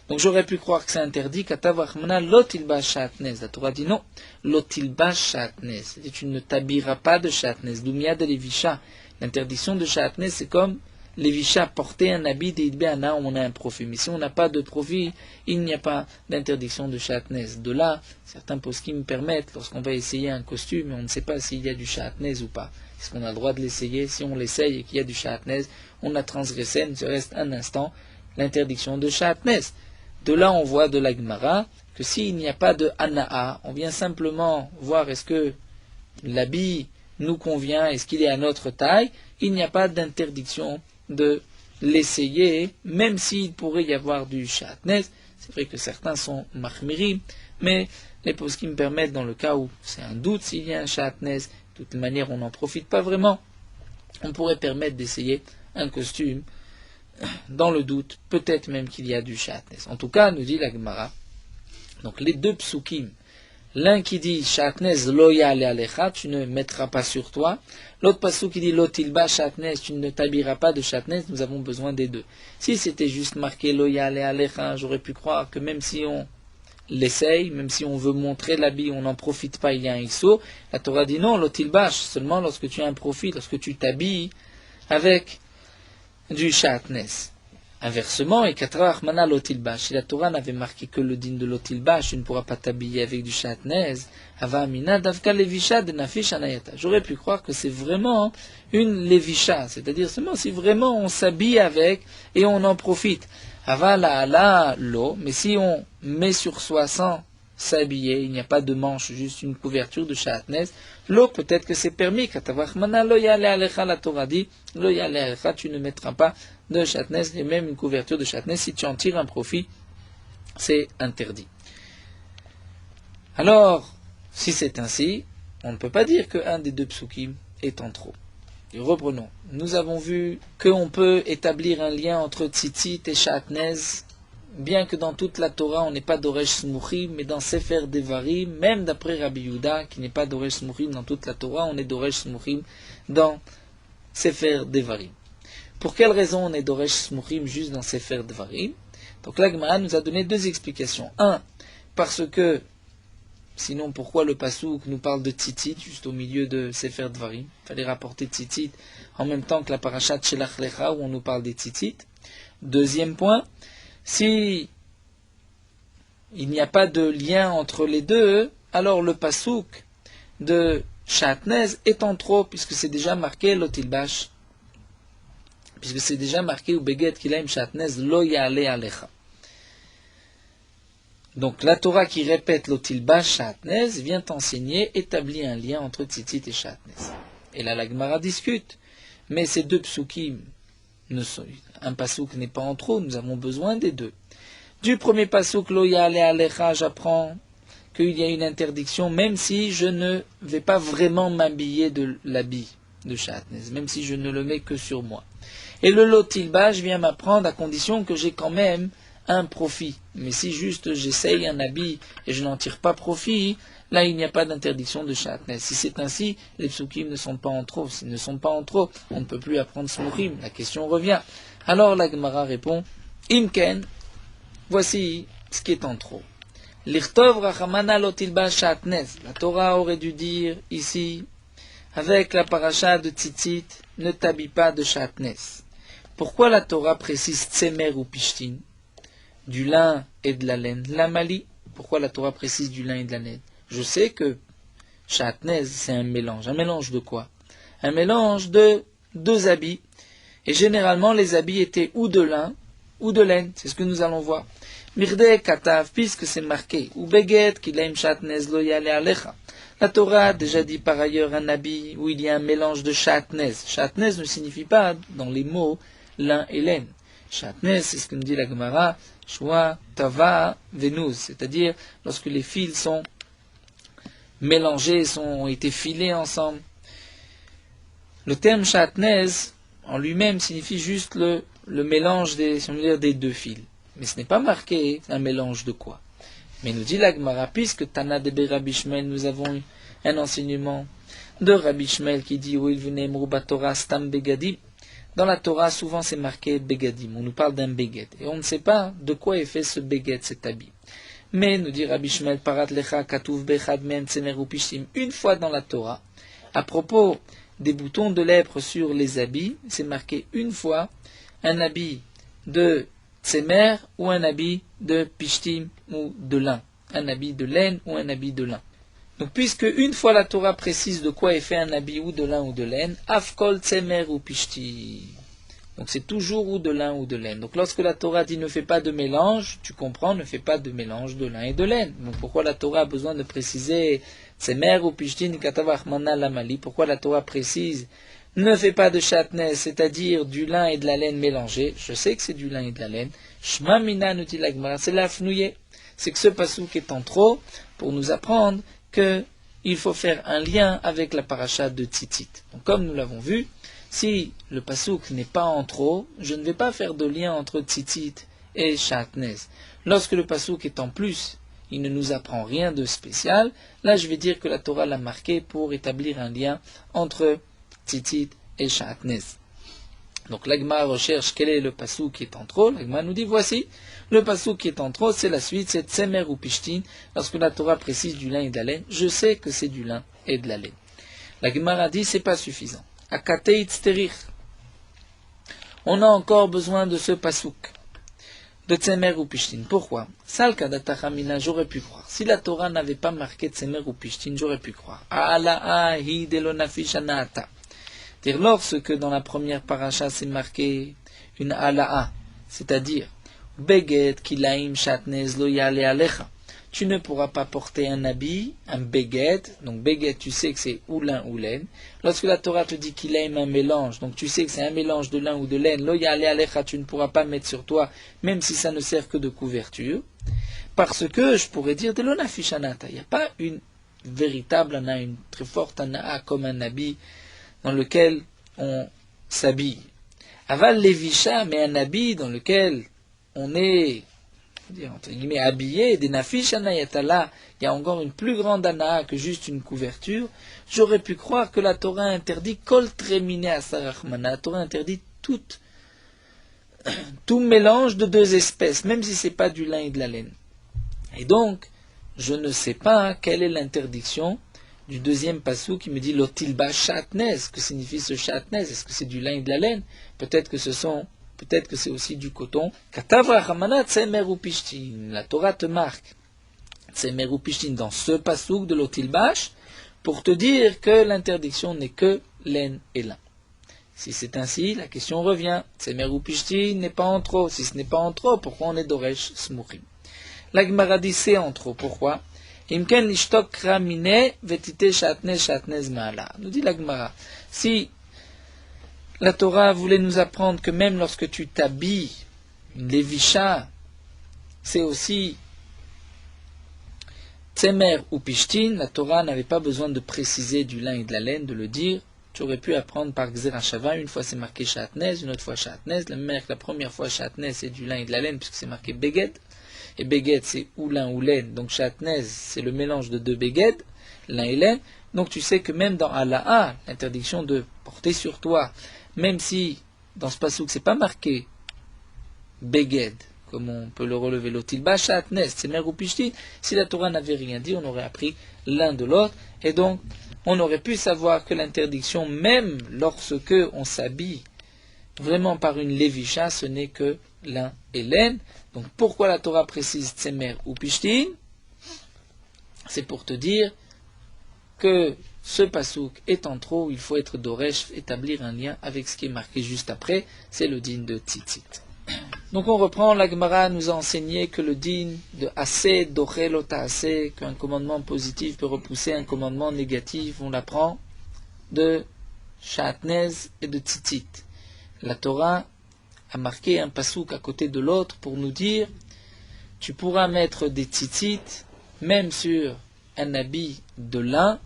Donc j'aurais pu croire que c'est interdit, la Torah dit non, lotilba shatnez, tu ne t'habilleras pas de Shatnez, d'oumia de levisha. L'interdiction de Shatnez, c'est comme levisha, porter un habit d'Idbeana où on a un profit. Mais si on n'a pas de profit, il n'y a pas d'interdiction de Shatnez. De là, certains poskim permettent, lorsqu'on va essayer un costume, on ne sait pas s'il y a du Shatnez ou pas. Est-ce qu'on a le droit de l'essayer? Si on l'essaye et qu'il y a du Shatnez, on a transgressé, il reste un instant, l'interdiction de Shatnez. De là, on voit de la Gemara que s'il n'y a pas de Hana'a, on vient simplement voir est-ce que l'habit nous convient, est-ce qu'il est à notre taille, il n'y a pas d'interdiction de l'essayer, même s'il pourrait y avoir du Shatnez. C'est vrai que certains sont mahmirim, mais les poskim permettent dans le cas où c'est un doute s'il y a un Shatnez, de toute manière on n'en profite pas vraiment, on pourrait permettre d'essayer un costume dans le doute, peut-être même qu'il y a du Shatnez. En tout cas, nous dit la Gemara, donc les deux psukim, l'un qui dit Shatnez lo yale alecha, tu ne mettras pas sur toi, l'autre pasuk qui dit lo tilba Shatnez, tu ne t'habilleras pas de Shatnez, nous avons besoin des deux. Si c'était juste marqué lo yale alecha, j'aurais pu croire que même si on l'essaye, même si on veut montrer l'habit, on n'en profite pas, il y a un ixo. La Torah dit non, lo tilba, seulement lorsque tu as un profit, lorsque tu t'habilles avec du Shatnez. Inversement, et Katrach Mana Lotilbash, si la Torah n'avait marqué que le din de Lotilbash, tu ne pourras pas t'habiller avec du Shatnez, Avamina Davka Levisha de Nafish Anayata. J'aurais pu croire que c'est vraiment une Levisha, c'est-à-dire seulement si vraiment on s'habille avec et on en profite. Avala ala lo, mais si on met sur soi sans s'habiller, il n'y a pas de manche, juste une couverture de Shatnez, lo peut-être que c'est permis, Katrach Mana Lo Yale Alecha, la Torah dit, Lo Yale Alecha, tu ne mettras pas de Shatnez, et même une couverture de Shatnez, si tu en tires un profit, c'est interdit. Alors, si c'est ainsi, on ne peut pas dire qu'un des deux psukim est en trop. Et reprenons. Nous avons vu qu'on peut établir un lien entre tzitzit et Shatnez, bien que dans toute la Torah, on n'est pas d'Oresh Smuchim, mais dans Sefer Devarim, même d'après Rabbi Yehuda, qui n'est pas d'Oresh Smuchim dans toute la Torah, on est d'Oresh Smuchim dans Sefer Devarim. Pour quelle raison on est d'Oresh Smuchim juste dans Sefer Devarim? Donc la Gemara nous a donné deux explications. Un, parce que, sinon pourquoi le Passouk nous parle de Tzitzit juste au milieu de Sefer Devarim? Il fallait rapporter Tzitzit en même temps que la parashat Shelach Lecha où on nous parle des Tzitzit. Deuxième point, si il n'y a pas de lien entre les deux, alors le pasouk de Shatnez est en trop, puisque c'est déjà marqué Lotilbash. Puisque c'est déjà marqué ou Beget Kilaim Shatnez Lo Yale Alecha. Donc la Torah qui répète Lotilbash Shatnez vient enseigner, établit un lien entre Tzitzit et Shatnez. Et là la Gemara discute. Mais ces deux psukim, un pasouk n'est pas en trop, nous avons besoin des deux. Du premier pasouk Lo Yale Alecha, j'apprends qu'il y a une interdiction, même si je ne vais pas vraiment m'habiller de l'habit de Shatnez, même si je ne le mets que sur moi. Et le Lotilbash vient m'apprendre à condition que j'ai quand même un profit. Mais si juste j'essaye un habit et je n'en tire pas profit, là il n'y a pas d'interdiction de Shatnez. Si c'est ainsi, les psukim ne sont pas en trop. S'ils ne sont pas en trop, on ne peut plus apprendre Smuchim. La question revient. Alors la Gemara répond, Imken, voici ce qui est en trop. L'Irtov Rachamana Lotilbash Shatnez. La Torah aurait dû dire ici, avec la paracha de Tzitzit, ne t'habille pas de Shatnez. Pourquoi la Torah précise Tsemer ou Pishtin, du lin et de la laine? La Mali, pourquoi la Torah précise du lin et de la laine? Je sais que Shatnez, c'est un mélange. Un mélange de quoi? Un mélange de deux habits. Et généralement, les habits étaient ou de lin ou de laine. C'est ce que nous allons voir. Mirde Katav, puisque c'est marqué, ou Beget, Kilaim Shatnez Lo Yale Alecha. La Torah a déjà dit par ailleurs un habit où il y a un mélange de Shatnez. Shatnez ne signifie pas, dans les mots, lin et laine. Shatnez, c'est ce que nous dit la Gemara, Shua, Tava, Venuz, c'est-à-dire lorsque les fils sont mélangés, ont été filés ensemble. Le terme Shatnez, en lui-même, signifie juste le mélange des deux fils. Mais ce n'est pas marqué un mélange de quoi. Mais nous dit la Gemara, puisque Tana de Rabbi Shmuel, nous avons un enseignement de Rabbi Shmuel qui dit, où il venait Torah Stam Begadim. Dans la Torah, souvent c'est marqué Begadim. On nous parle d'un Beget. Et on ne sait pas de quoi est fait ce Beget, cet habit. Mais, nous dit Rabbi Shmuel, Parat Lecha Katuv Bechad Men Tsemer Upishtim, une fois dans la Torah, à propos des boutons de lèpre sur les habits, c'est marqué une fois un habit de Tsemer ou un habit de Pishtim ou de lin. Un habit de laine ou un habit de lin. Donc, puisque une fois la Torah précise de quoi est fait un habit ou de lin ou de laine, Afkol Tsemer ou Pishtim. Donc, c'est toujours ou de lin ou de laine. Donc, lorsque la Torah dit ne fais pas de mélange, tu comprends, ne fais pas de mélange de lin et de laine. Donc, pourquoi la Torah a besoin de préciser Tsemer ou Pishtim Katavach Mana Lamali? Pourquoi la Torah précise ne fais pas de Shatnez, c'est-à-dire du lin et de la laine mélangés? Je sais que c'est du lin et de la laine. Shma Mina nous dit la Gemara, c'est la fnouye. C'est que ce pasouk est en trop pour nous apprendre qu'il faut faire un lien avec la paracha de Tzitzit. Donc, comme nous l'avons vu, si le pasouk n'est pas en trop, je ne vais pas faire de lien entre Tzitzit et Shatnez. Lorsque le pasouk est en plus, il ne nous apprend rien de spécial. Là, je vais dire que la Torah l'a marqué pour établir un lien entre Tzitzit et Shatnez. Donc l'Agma recherche quel est le pasouk qui est en trop. L'Agma nous dit voici, le pasouk qui est en trop, c'est la suite, c'est Tsemer ou Pishtin. Lorsque la Torah précise du lin et de la laine, je sais que c'est du lin et de la laine. L'Agma a dit c'est pas suffisant. Akateit sterich. On a encore besoin de ce pasouk de Tsemer ou Pishtin. Pourquoi? Salkadatachamina, j'aurais pu croire. Si la Torah n'avait pas marqué Tsemer ou Pishtin, j'aurais pu croire. Ala'a hi delonafish anaata. C'est-à-dire, lorsque dans la première paracha c'est marqué une ala'a, c'est-à-dire Beget kilaim shatnez lo yale alecha. Tu ne pourras pas porter un habit, un beget, donc beget tu sais que c'est ou lin ou laine. Lorsque la Torah te dit qu'il aime un mélange, donc tu sais que c'est un mélange de lin ou de laine, lo yale alecha, tu ne pourras pas mettre sur toi, même si ça ne sert que de couverture, parce que je pourrais dire de l'onafishanata. Il n'y a pas une véritable ana, une très forte ana comme un habit dans lequel on s'habille. Aval levisha, mais un habit dans lequel on est, entre guillemets, habillé, des nafish anayatala, il y a encore une plus grande ana que juste une couverture. J'aurais pu croire que la Torah interdit kol tremine asarachmana. La Torah interdit tout mélange de deux espèces, même si c'est pas du lin et de la laine. Et donc, je ne sais pas quelle est l'interdiction du deuxième passou qui me dit lotilba shatnez. Que signifie ce shatnez? Est-ce que c'est du lin et de la laine? Peut-être que c'est aussi du coton. La Torah te marque Tsemer ou Pishtin dans ce pasouk de l'Otilbash pour te dire que l'interdiction n'est que laine et lin. Si c'est ainsi, la question revient. Tsemer ou Pishtin n'est pas en trop. Si ce n'est pas en trop, pourquoi on est Doresh Smuchim? La Gemara dit c'est en trop. Pourquoi? Imken lishtok kramine vetite shatnez shatnez ma'ala. Nous dit la Gemara. Si la Torah voulait nous apprendre que même lorsque tu t'habilles, une lévisha, c'est aussi tsemer ou pishtin, la Torah n'avait pas besoin de préciser du lin et de la laine, de le dire. Tu aurais pu apprendre par Gzera Shava, une fois c'est marqué shatnez, une autre fois shatnez. La même manière que la première fois shatnez c'est du lin et de la laine, puisque c'est marqué beged. Et beged c'est ou lin ou laine, donc shatnez c'est le mélange de deux beged, lin et laine. Donc tu sais que même dans Ala'a, l'interdiction de porter sur toi, même si dans ce passouk c'est pas marqué beged, comme on peut le relever l'otilba, shatnez, tsemer ou pishtin, si la Torah n'avait rien dit, on aurait appris l'un de l'autre, et donc on aurait pu savoir que l'interdiction, même lorsque on s'habille vraiment par une lévisha, ce n'est que lin et laine. Donc pourquoi la Torah précise tsemer ou pishtin? C'est pour te dire que ce pasouk étant trop, il faut être doresh, établir un lien avec ce qui est marqué juste après, c'est le din de tzitzit. Donc on reprend, la Gemara nous a enseigné que le din de assez, dochel ota assez, qu'un commandement positif peut repousser un commandement négatif, on l'apprend de shatnez et de tzitzit. La Torah a marqué un pasouk à côté de l'autre pour nous dire tu pourras mettre des tzitzit même sur un habit de lin,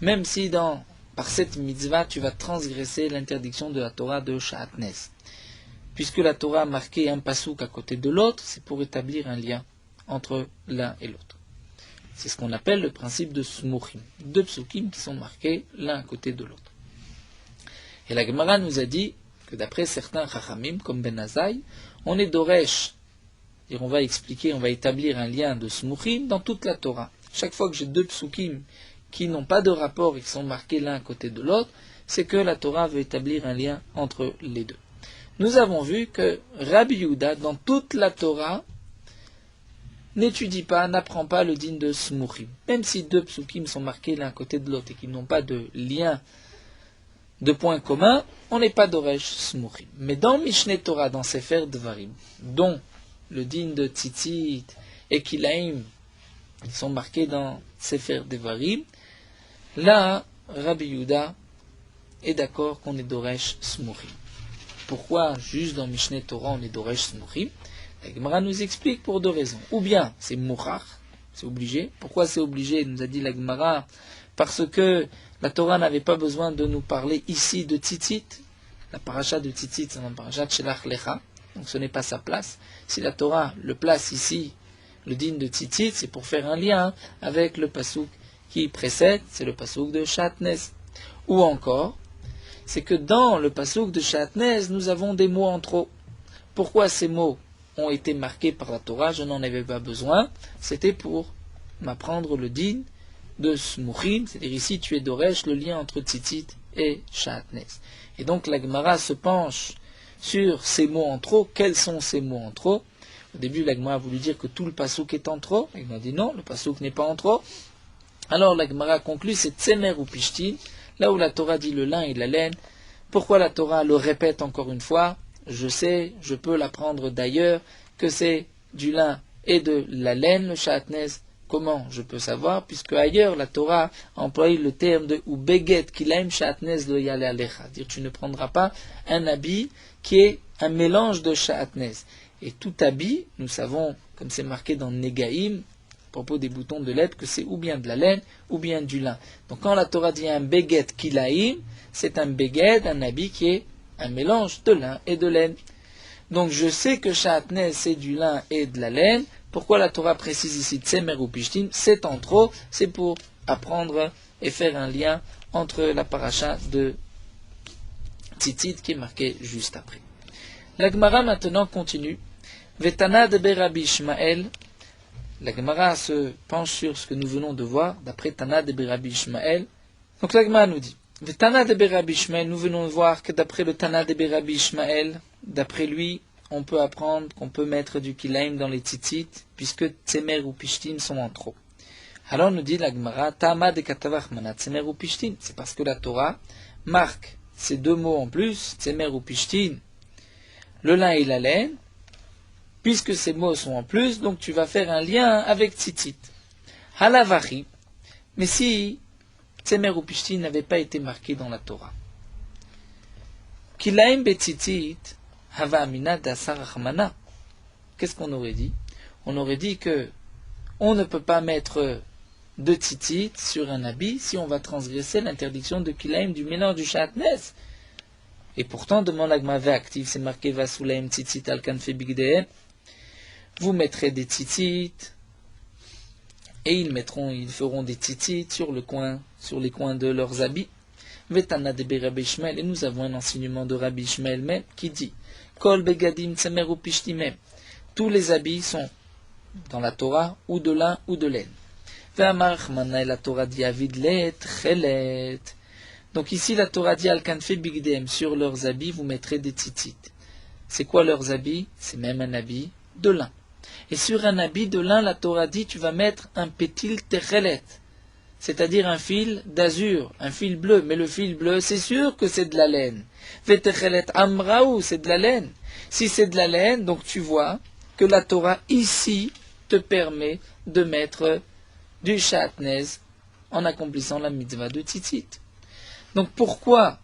même si par cette mitzvah tu vas transgresser l'interdiction de la Torah de shatnez. Puisque la Torah a marqué un pasouk à côté de l'autre, c'est pour établir un lien entre l'un et l'autre. C'est ce qu'on appelle le principe de smuchim, deux psukim qui sont marqués l'un à côté de l'autre. Et la Gemara nous a dit que d'après certains chachamim, comme Ben Azaï, on est doresh, et on va établir un lien de smuchim dans toute la Torah. Chaque fois que j'ai deux psukim qui n'ont pas de rapport et qui sont marqués l'un à côté de l'autre, c'est que la Torah veut établir un lien entre les deux. Nous avons vu que Rabbi Yehuda, dans toute la Torah, n'apprend pas le din de smuchim. Même si deux psukim sont marqués l'un à côté de l'autre et qu'ils n'ont pas de lien, de point commun, on n'est pas d'oresh smuchim. Mais dans Mishneh Torah, dans Sefer Devarim, dont le din de tzitzit et kilaim sont marqués dans Sefer Devarim, là, Rabbi Yehuda est d'accord qu'on est d'oresh smuchim. Pourquoi juste dans Mishneh Torah on est d'oresh smuchim? La Gemara nous explique pour deux raisons. Ou bien c'est mouchach, c'est obligé. Pourquoi c'est obligé? Nous a dit la Gemara parce que la Torah n'avait pas besoin de nous parler ici de tzitzit. La paracha de tzitzit, c'est une paracha de Shelach Lecha, donc ce n'est pas sa place. Si la Torah le place ici, le din de tzitzit, c'est pour faire un lien avec le pasouk qui précède, c'est le pasouk de shatnez. Ou encore, c'est que dans le pasouk de shatnez, nous avons des mots en trop. Pourquoi ces mots ont été marqués par la Torah? Je n'en avais pas besoin. C'était pour m'apprendre le din de smuchim, c'est-à-dire ici tu es doresh, le lien entre tzitzit et shatnez. Et donc la Gemara se penche sur ces mots en trop. Quels sont ces mots en trop? Au début, la Gemara a voulu dire que tout le pasouk est en trop. La Gemara dit non, le pasouk n'est pas en trop. Alors la Gemara conclut, c'est tsemer ou pishtin, là où la Torah dit le lin et la laine. Pourquoi la Torah le répète encore une fois? Je sais, je peux l'apprendre d'ailleurs, que c'est du lin et de la laine, le shatnez. Comment je peux savoir? Puisque ailleurs la Torah a employé le terme de ou beget kilaim shatnez lo yale alecha, dire tu ne prendras pas un habit qui est un mélange de shatnez. Et tout habit, nous savons, comme c'est marqué dans Negaim, à propos des boutons de lait, que c'est ou bien de la laine ou bien du lin. Donc quand la Torah dit un beget kilaim, c'est un beget, un habit qui est un mélange de lin et de laine. Donc je sais que shatnez c'est du lin et de la laine. Pourquoi la Torah précise ici tsemer ou pishtin? C'est en trop, c'est pour apprendre et faire un lien entre la paracha de tzitzit qui est marquée juste après. La Gemara maintenant continue. Vetana de Rabbi Ishmael. La Gemara se penche sur ce que nous venons de voir d'après Tana de Rabbi Ishmael. Donc la Gemara nous dit Vetana de Rabbi Ishmael, nous venons de voir que d'après le Tana de Rabbi Ishmael, d'après lui, on peut apprendre qu'on peut mettre du kilaim dans les tzitzit, puisque tzemer ou pishtin sont en trop. Alors nous dit la Gemara, Tama de katavach mana tzemer ou pishtin. C'est parce que la Torah marque ces deux mots en plus, tzemer ou pishtin, le lin et la laine, puisque ces mots sont en plus, donc tu vas faire un lien avec tzitzit. Halavari, mais si tzemer ou pishtin n'avait pas été marqué dans la Torah, kilaim betzitzit hava amina dasar achmana, qu'est-ce qu'on aurait dit? On aurait dit que on ne peut pas mettre de tzitzit sur un habit si on va transgresser l'interdiction de kilaim du mélange du shatnez. Et pourtant, demande l'agmavé actif, c'est marqué vasulaim tzitzit al kanfe bigdehem. Vous mettrez des tzitzit et ils feront des tzitzit sur les coins de leurs habits. Vetana de Rabbi Ishmael, et nous avons un enseignement de Rabbi Ishmael même qui dit Kol begadim tzemer ou pishtimem. Tous les habits sont dans la Torah ou de lin ou de laine. La Torah dit avidlet, chelet. Donc ici la Torah dit al kanfe bigdem, sur leurs habits vous mettrez des tzitzit. C'est quoi leurs habits? C'est même un habit de lin. Et sur un habit de lin, la Torah dit tu vas mettre un pétil techelet, c'est-à-dire un fil d'azur, un fil bleu. Mais le fil bleu, c'est sûr que c'est de la laine. Vetechelet amraou, c'est de la laine. Si c'est de la laine, donc tu vois que la Torah ici te permet de mettre du shatnez en accomplissant la mitzvah de tzitzit. Donc pourquoi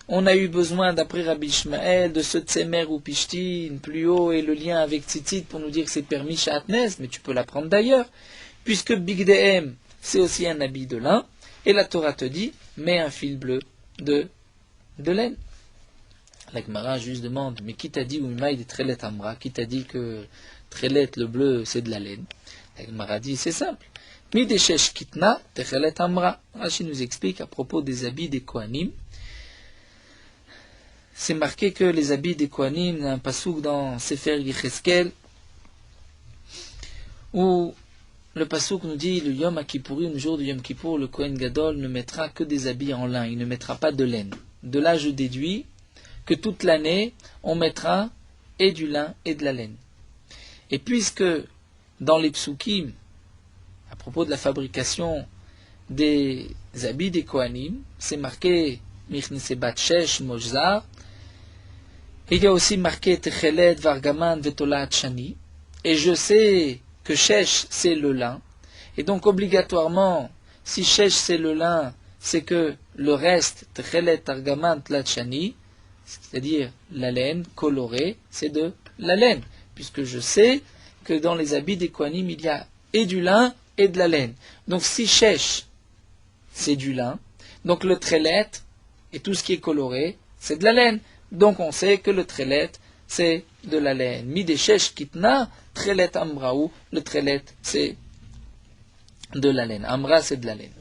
on a eu besoin, d'après Rabbi Ishmael, de ce tzemer ou pishtin plus haut et le lien avec tzitzit pour nous dire que c'est permis shatnez, mais tu peux l'apprendre d'ailleurs, puisque bigdehem c'est aussi un habit de lin, et la Torah te dit, mets un fil bleu de laine. La Gemara juste demande, mais qui t'a dit Ouimaï de Trelet Amra? Qui t'a dit que Trelet, le bleu, c'est de la laine? La Gemara dit, c'est simple. Mi deshesh kitna Trelet Amra. Rashi nous explique à propos des habits des Kohanim. C'est marqué que les habits des Kohanim, un pasouk dans Sefer Yecheskel, où le pasouk nous dit, le Yom Kippourim, le jour du Yom Kippour, le Kohen Gadol ne mettra que des habits en lin, il ne mettra pas de laine. De là, je déduis que toute l'année, on mettra et du lin et de la laine. Et puisque dans les psukim, à propos de la fabrication des habits des Kohanim, c'est marqué Michnesebat Shesh Mojzar, et il y a aussi marqué Techelet Vargaman Vetolat Shani, et je sais que Shesh c'est le lin, et donc obligatoirement, si Shesh c'est le lin, c'est que le reste, Techelet Vargaman Tlat Shani, c'est-à-dire la laine colorée, c'est de la laine, puisque je sais que dans les habits des Kohanim, il y a et du lin et de la laine. Donc si Shesh, c'est du lin, donc le trelet et tout ce qui est coloré, c'est de la laine. Donc on sait que le trelet, c'est de la laine. Mi de Shesh kitna, trelet amraou, le trelet, c'est de la laine. Amra, c'est de la laine.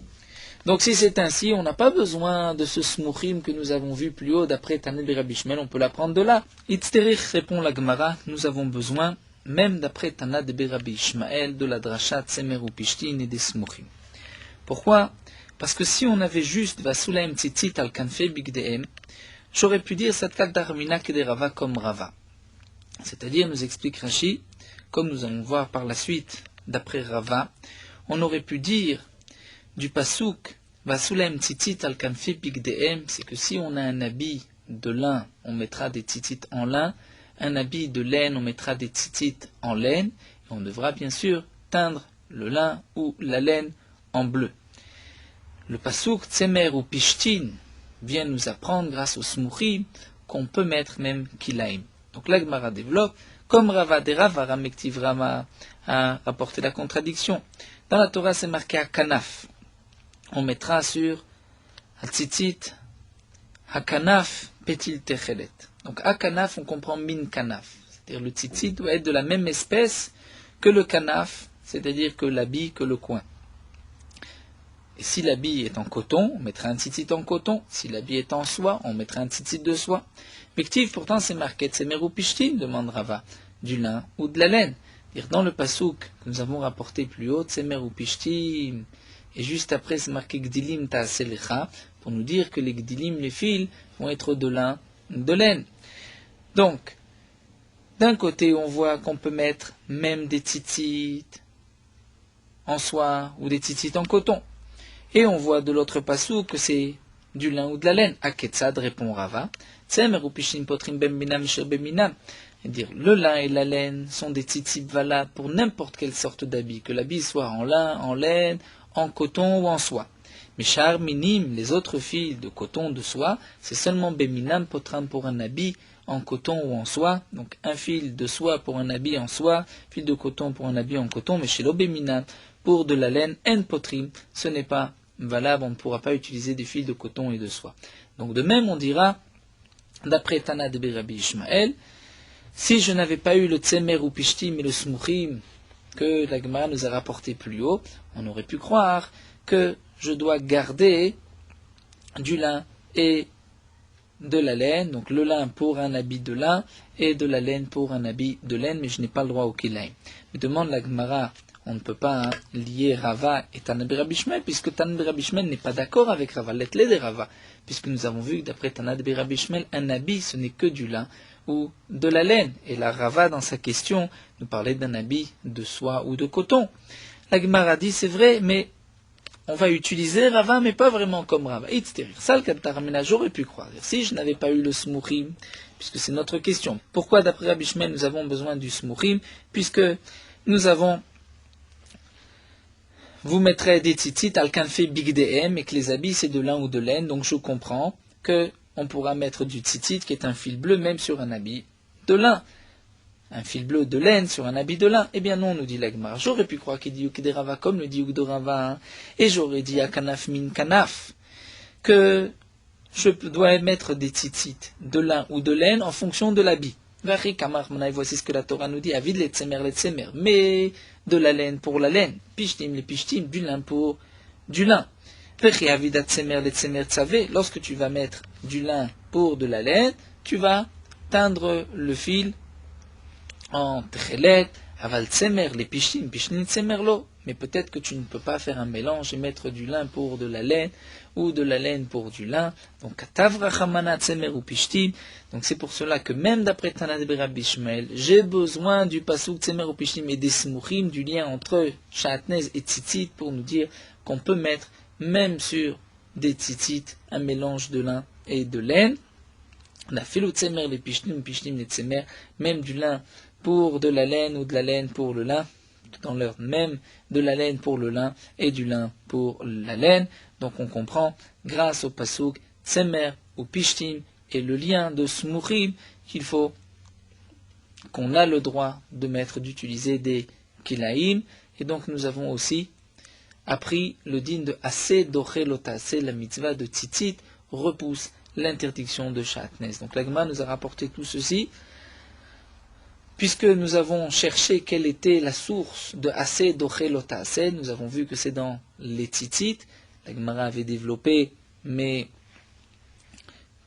Donc si c'est ainsi, on n'a pas besoin de ce smouchim que nous avons vu plus haut d'après Tanel Rabbi Ishmael, on peut l'apprendre de là. Itzterich, répond la Gemara, nous avons besoin, même d'après Tana de Rabbi Ishmael, de la drasha tzemer ou pishtin et des smouchim. Pourquoi? Parce que si on avait juste vasulaim tzitzit al kanfe bigdehem, j'aurais pu dire satkat darmina ke de Rava comme Rava. C'est-à-dire, nous explique Rashi, comme nous allons voir par la suite, d'après Rava, on aurait pu dire du pasouk vasulaim tzitzit al kanfe bigdehem, c'est que si on a un habit de lin, on mettra des tzitzit en lin, un habit de laine, on mettra des tzitzit en laine, et on devra bien sûr teindre le lin ou la laine en bleu. Le pasouk tzemer ou pishtin vient nous apprendre, grâce au smouchim, qu'on peut mettre même kilaim. Donc la Gemara développe, comme Rava de Rava, Ramektiv Rama a rapporté la contradiction. Dans la Torah, c'est marqué à kanaf. On mettra sur tzitzit, hakanaf, petil techelet. Donc à kanaf, on comprend min kanaf. C'est-à-dire le tzitzit doit être de la même espèce que le kanaf, c'est-à-dire que l'habit, que le coin. Et si l'habit est en coton, on mettra un tzitzit en coton. Si l'habit est en soie, on mettra un tzitzit de soie. Mektiv, pourtant, c'est marqué tzemer ou pishtin, demande Rava, du lin ou de la laine. Dans le pasouk que nous avons rapporté plus haut, tzemer ou pishtin, et juste après, c'est marqué gdilim ta'aselecha, pour nous dire que les gdilim, les fils, vont être de lin, de laine. Donc, D'un côté, on voit qu'on peut mettre même des titites en soie ou des titites en coton. Et on voit de l'autre passou que c'est du lin ou de la laine. Aketsad répond Rava. Tsemer ou pishin potrim ben minam shir ben minam. C'est-à-dire, le lin et la laine sont des tzitzit valables pour n'importe quelle sorte d'habit, que l'habit soit en lin, en laine, en coton ou en soie. Mais char minim, les autres fils de coton, de soie, c'est seulement beminam potram pour un habit en coton ou en soie. Donc un fil de soie pour un habit en soie, fil de coton pour un habit en coton, mais chez l'obeminam, pour de la laine, en potrim, ce n'est pas valable, on ne pourra pas utiliser des fils de coton et de soie. Donc de même, on dira, d'après Tana de Rabbi Ishmael, si je n'avais pas eu le tsemer ou pishtim et le smuchim que la Gemara nous a rapporté plus haut, on aurait pu croire que je dois garder du lin et de la laine, donc le lin pour un habit de lin et de la laine pour un habit de laine, mais je n'ai pas le droit au kilaim. Mais demande la Gemara, on ne peut pas lier Rava et Tana Rabbi Ishmael, puisque Tana Rabbi Ishmael n'est pas d'accord avec Rava, l'etlé de Rava, puisque nous avons vu que d'après Tana Rabbi Ishmael, un habit ce n'est que du lin ou de la laine. Et la Rava, dans sa question, nous parlait d'un habit de soie ou de coton. La Gemara dit, c'est vrai, mais on va utiliser Rava, mais pas vraiment comme Rava. J'aurais pu croire. Si je n'avais pas eu le smuchim, puisque c'est notre question, pourquoi d'après Rabbi Ishmael nous avons besoin du smuchim, puisque nous avons, vous mettrez des tzitzit al kanfei bigdehem, et que les habits c'est de lin ou de laine, donc je comprends que on pourra mettre du tzitzit, qui est un fil bleu, même sur un habit de lin. Un fil bleu de laine sur un habit de lin. Eh bien non, nous dit la Gemara. J'aurais pu croire qu'il dit Yuk de Rava comme le dit Yuk de Rava. Hein. Et j'aurais dit à kanaf min kanaf que je dois mettre des tzitzit de lin ou de laine en fonction de l'habit. Voici ce que la Torah nous dit. Avid les tsemer, mais de la laine pour la laine. Pishtim les pishtim, du lin pour du lin. Lorsque tu vas mettre du lin pour de la laine, tu vas teindre le fil en tchelet, aval tsemer, les pishtim tsemer lo. Mais peut-être que tu ne peux pas faire un mélange et mettre du lin pour de la laine ou de la laine pour du lin. Donc, katavra chamana tsemer ou pishtim. Donc, c'est pour cela que même d'après Tana de Rabbi Ishmael, j'ai besoin du pasuk tsemer ou pishtim et des smuchim, du lien entre shatnez et tzitzit pour nous dire qu'on peut mettre même sur des tzitzit, un mélange de lin et de laine. On a fait le tsemer, les pishtim, les tsemer, même du lin pour de la laine ou de la laine pour le lin, tout en l'heure même de la laine pour le lin et du lin pour la laine. Donc on comprend, grâce au pasuk, tsemer ou pishtim, et le lien de smuchim, qu'on a le droit de mettre, d'utiliser des kilaïm, et donc nous avons aussi appris le din de assez dochelota, c'est la mitzvah de tzitzit, repousse l'interdiction de shatnez. Donc l'agma nous a rapporté tout ceci, puisque nous avons cherché quelle était la source de assez dochelota, nous avons vu que c'est dans les tzitzit, l'agma avait développé, mais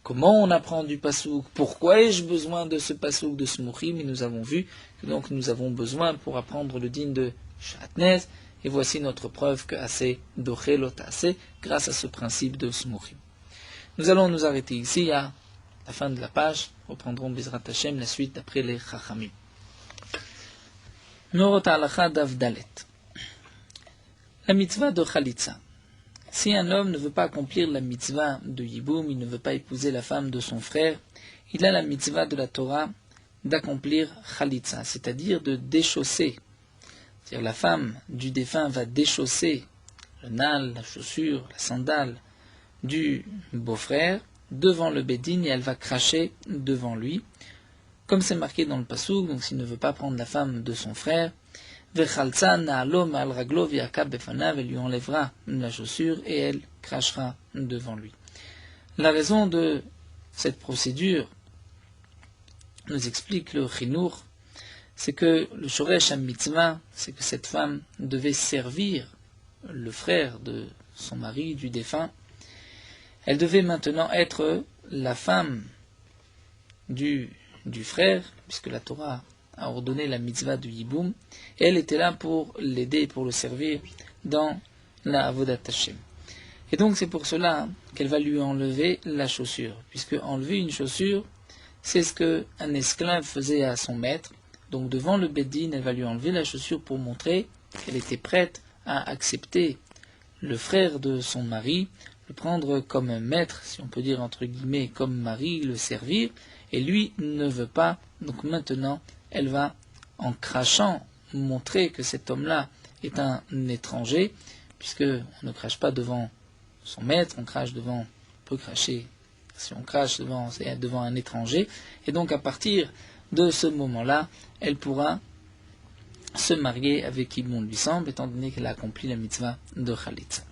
comment on apprend du pasouk, pourquoi ai-je besoin de ce pasouk de smuchim, et nous avons vu que donc nous avons besoin pour apprendre le din de shatnez. Et voici notre preuve que assez dochelot assez, grâce à ce principe de smuchim. Nous allons nous arrêter ici à la fin de la page. Reprendrons Bezrat Hashem la suite d'après les Chachamim. Norot halacha daf dalet. La mitzvah de Chalitza. Si un homme ne veut pas accomplir la mitzvah de Yiboum, il ne veut pas épouser la femme de son frère, il a la mitzvah de la Torah d'accomplir Chalitza, c'est-à-dire de déchausser. C'est-à-dire la femme du défunt va déchausser le nal, la chaussure, la sandale du beau-frère devant le bédine et elle va cracher devant lui. Comme c'est marqué dans le pasouk, donc s'il ne veut pas prendre la femme de son frère, Vechalza na'alo ma'al raglo v'yakab befanav, elle lui enlèvera la chaussure et elle crachera devant lui. La raison de cette procédure nous explique le Chinour, c'est que le Shoresh HaMitzvah, c'est que cette femme devait servir le frère de son mari, du défunt. Elle devait maintenant être la femme du frère, puisque la Torah a ordonné la mitzvah du Yiboum, et elle était là pour l'aider, pour le servir dans la Avodat Hashem. Et donc c'est pour cela qu'elle va lui enlever la chaussure, puisque enlever une chaussure, c'est ce qu'un esclave faisait à son maître. Donc devant le Beddin, elle va lui enlever la chaussure pour montrer qu'elle était prête à accepter le frère de son mari, le prendre comme un maître, si on peut dire entre guillemets, comme mari, le servir, et lui ne veut pas. Donc maintenant, elle va, en crachant, montrer que cet homme-là est un étranger, puisque on ne crache pas devant son maître, on peut cracher si on crache devant un étranger, et donc à partir de ce moment-là, elle pourra se marier avec qui bon lui semble, étant donné qu'elle a accompli la mitzvah de Khalitza.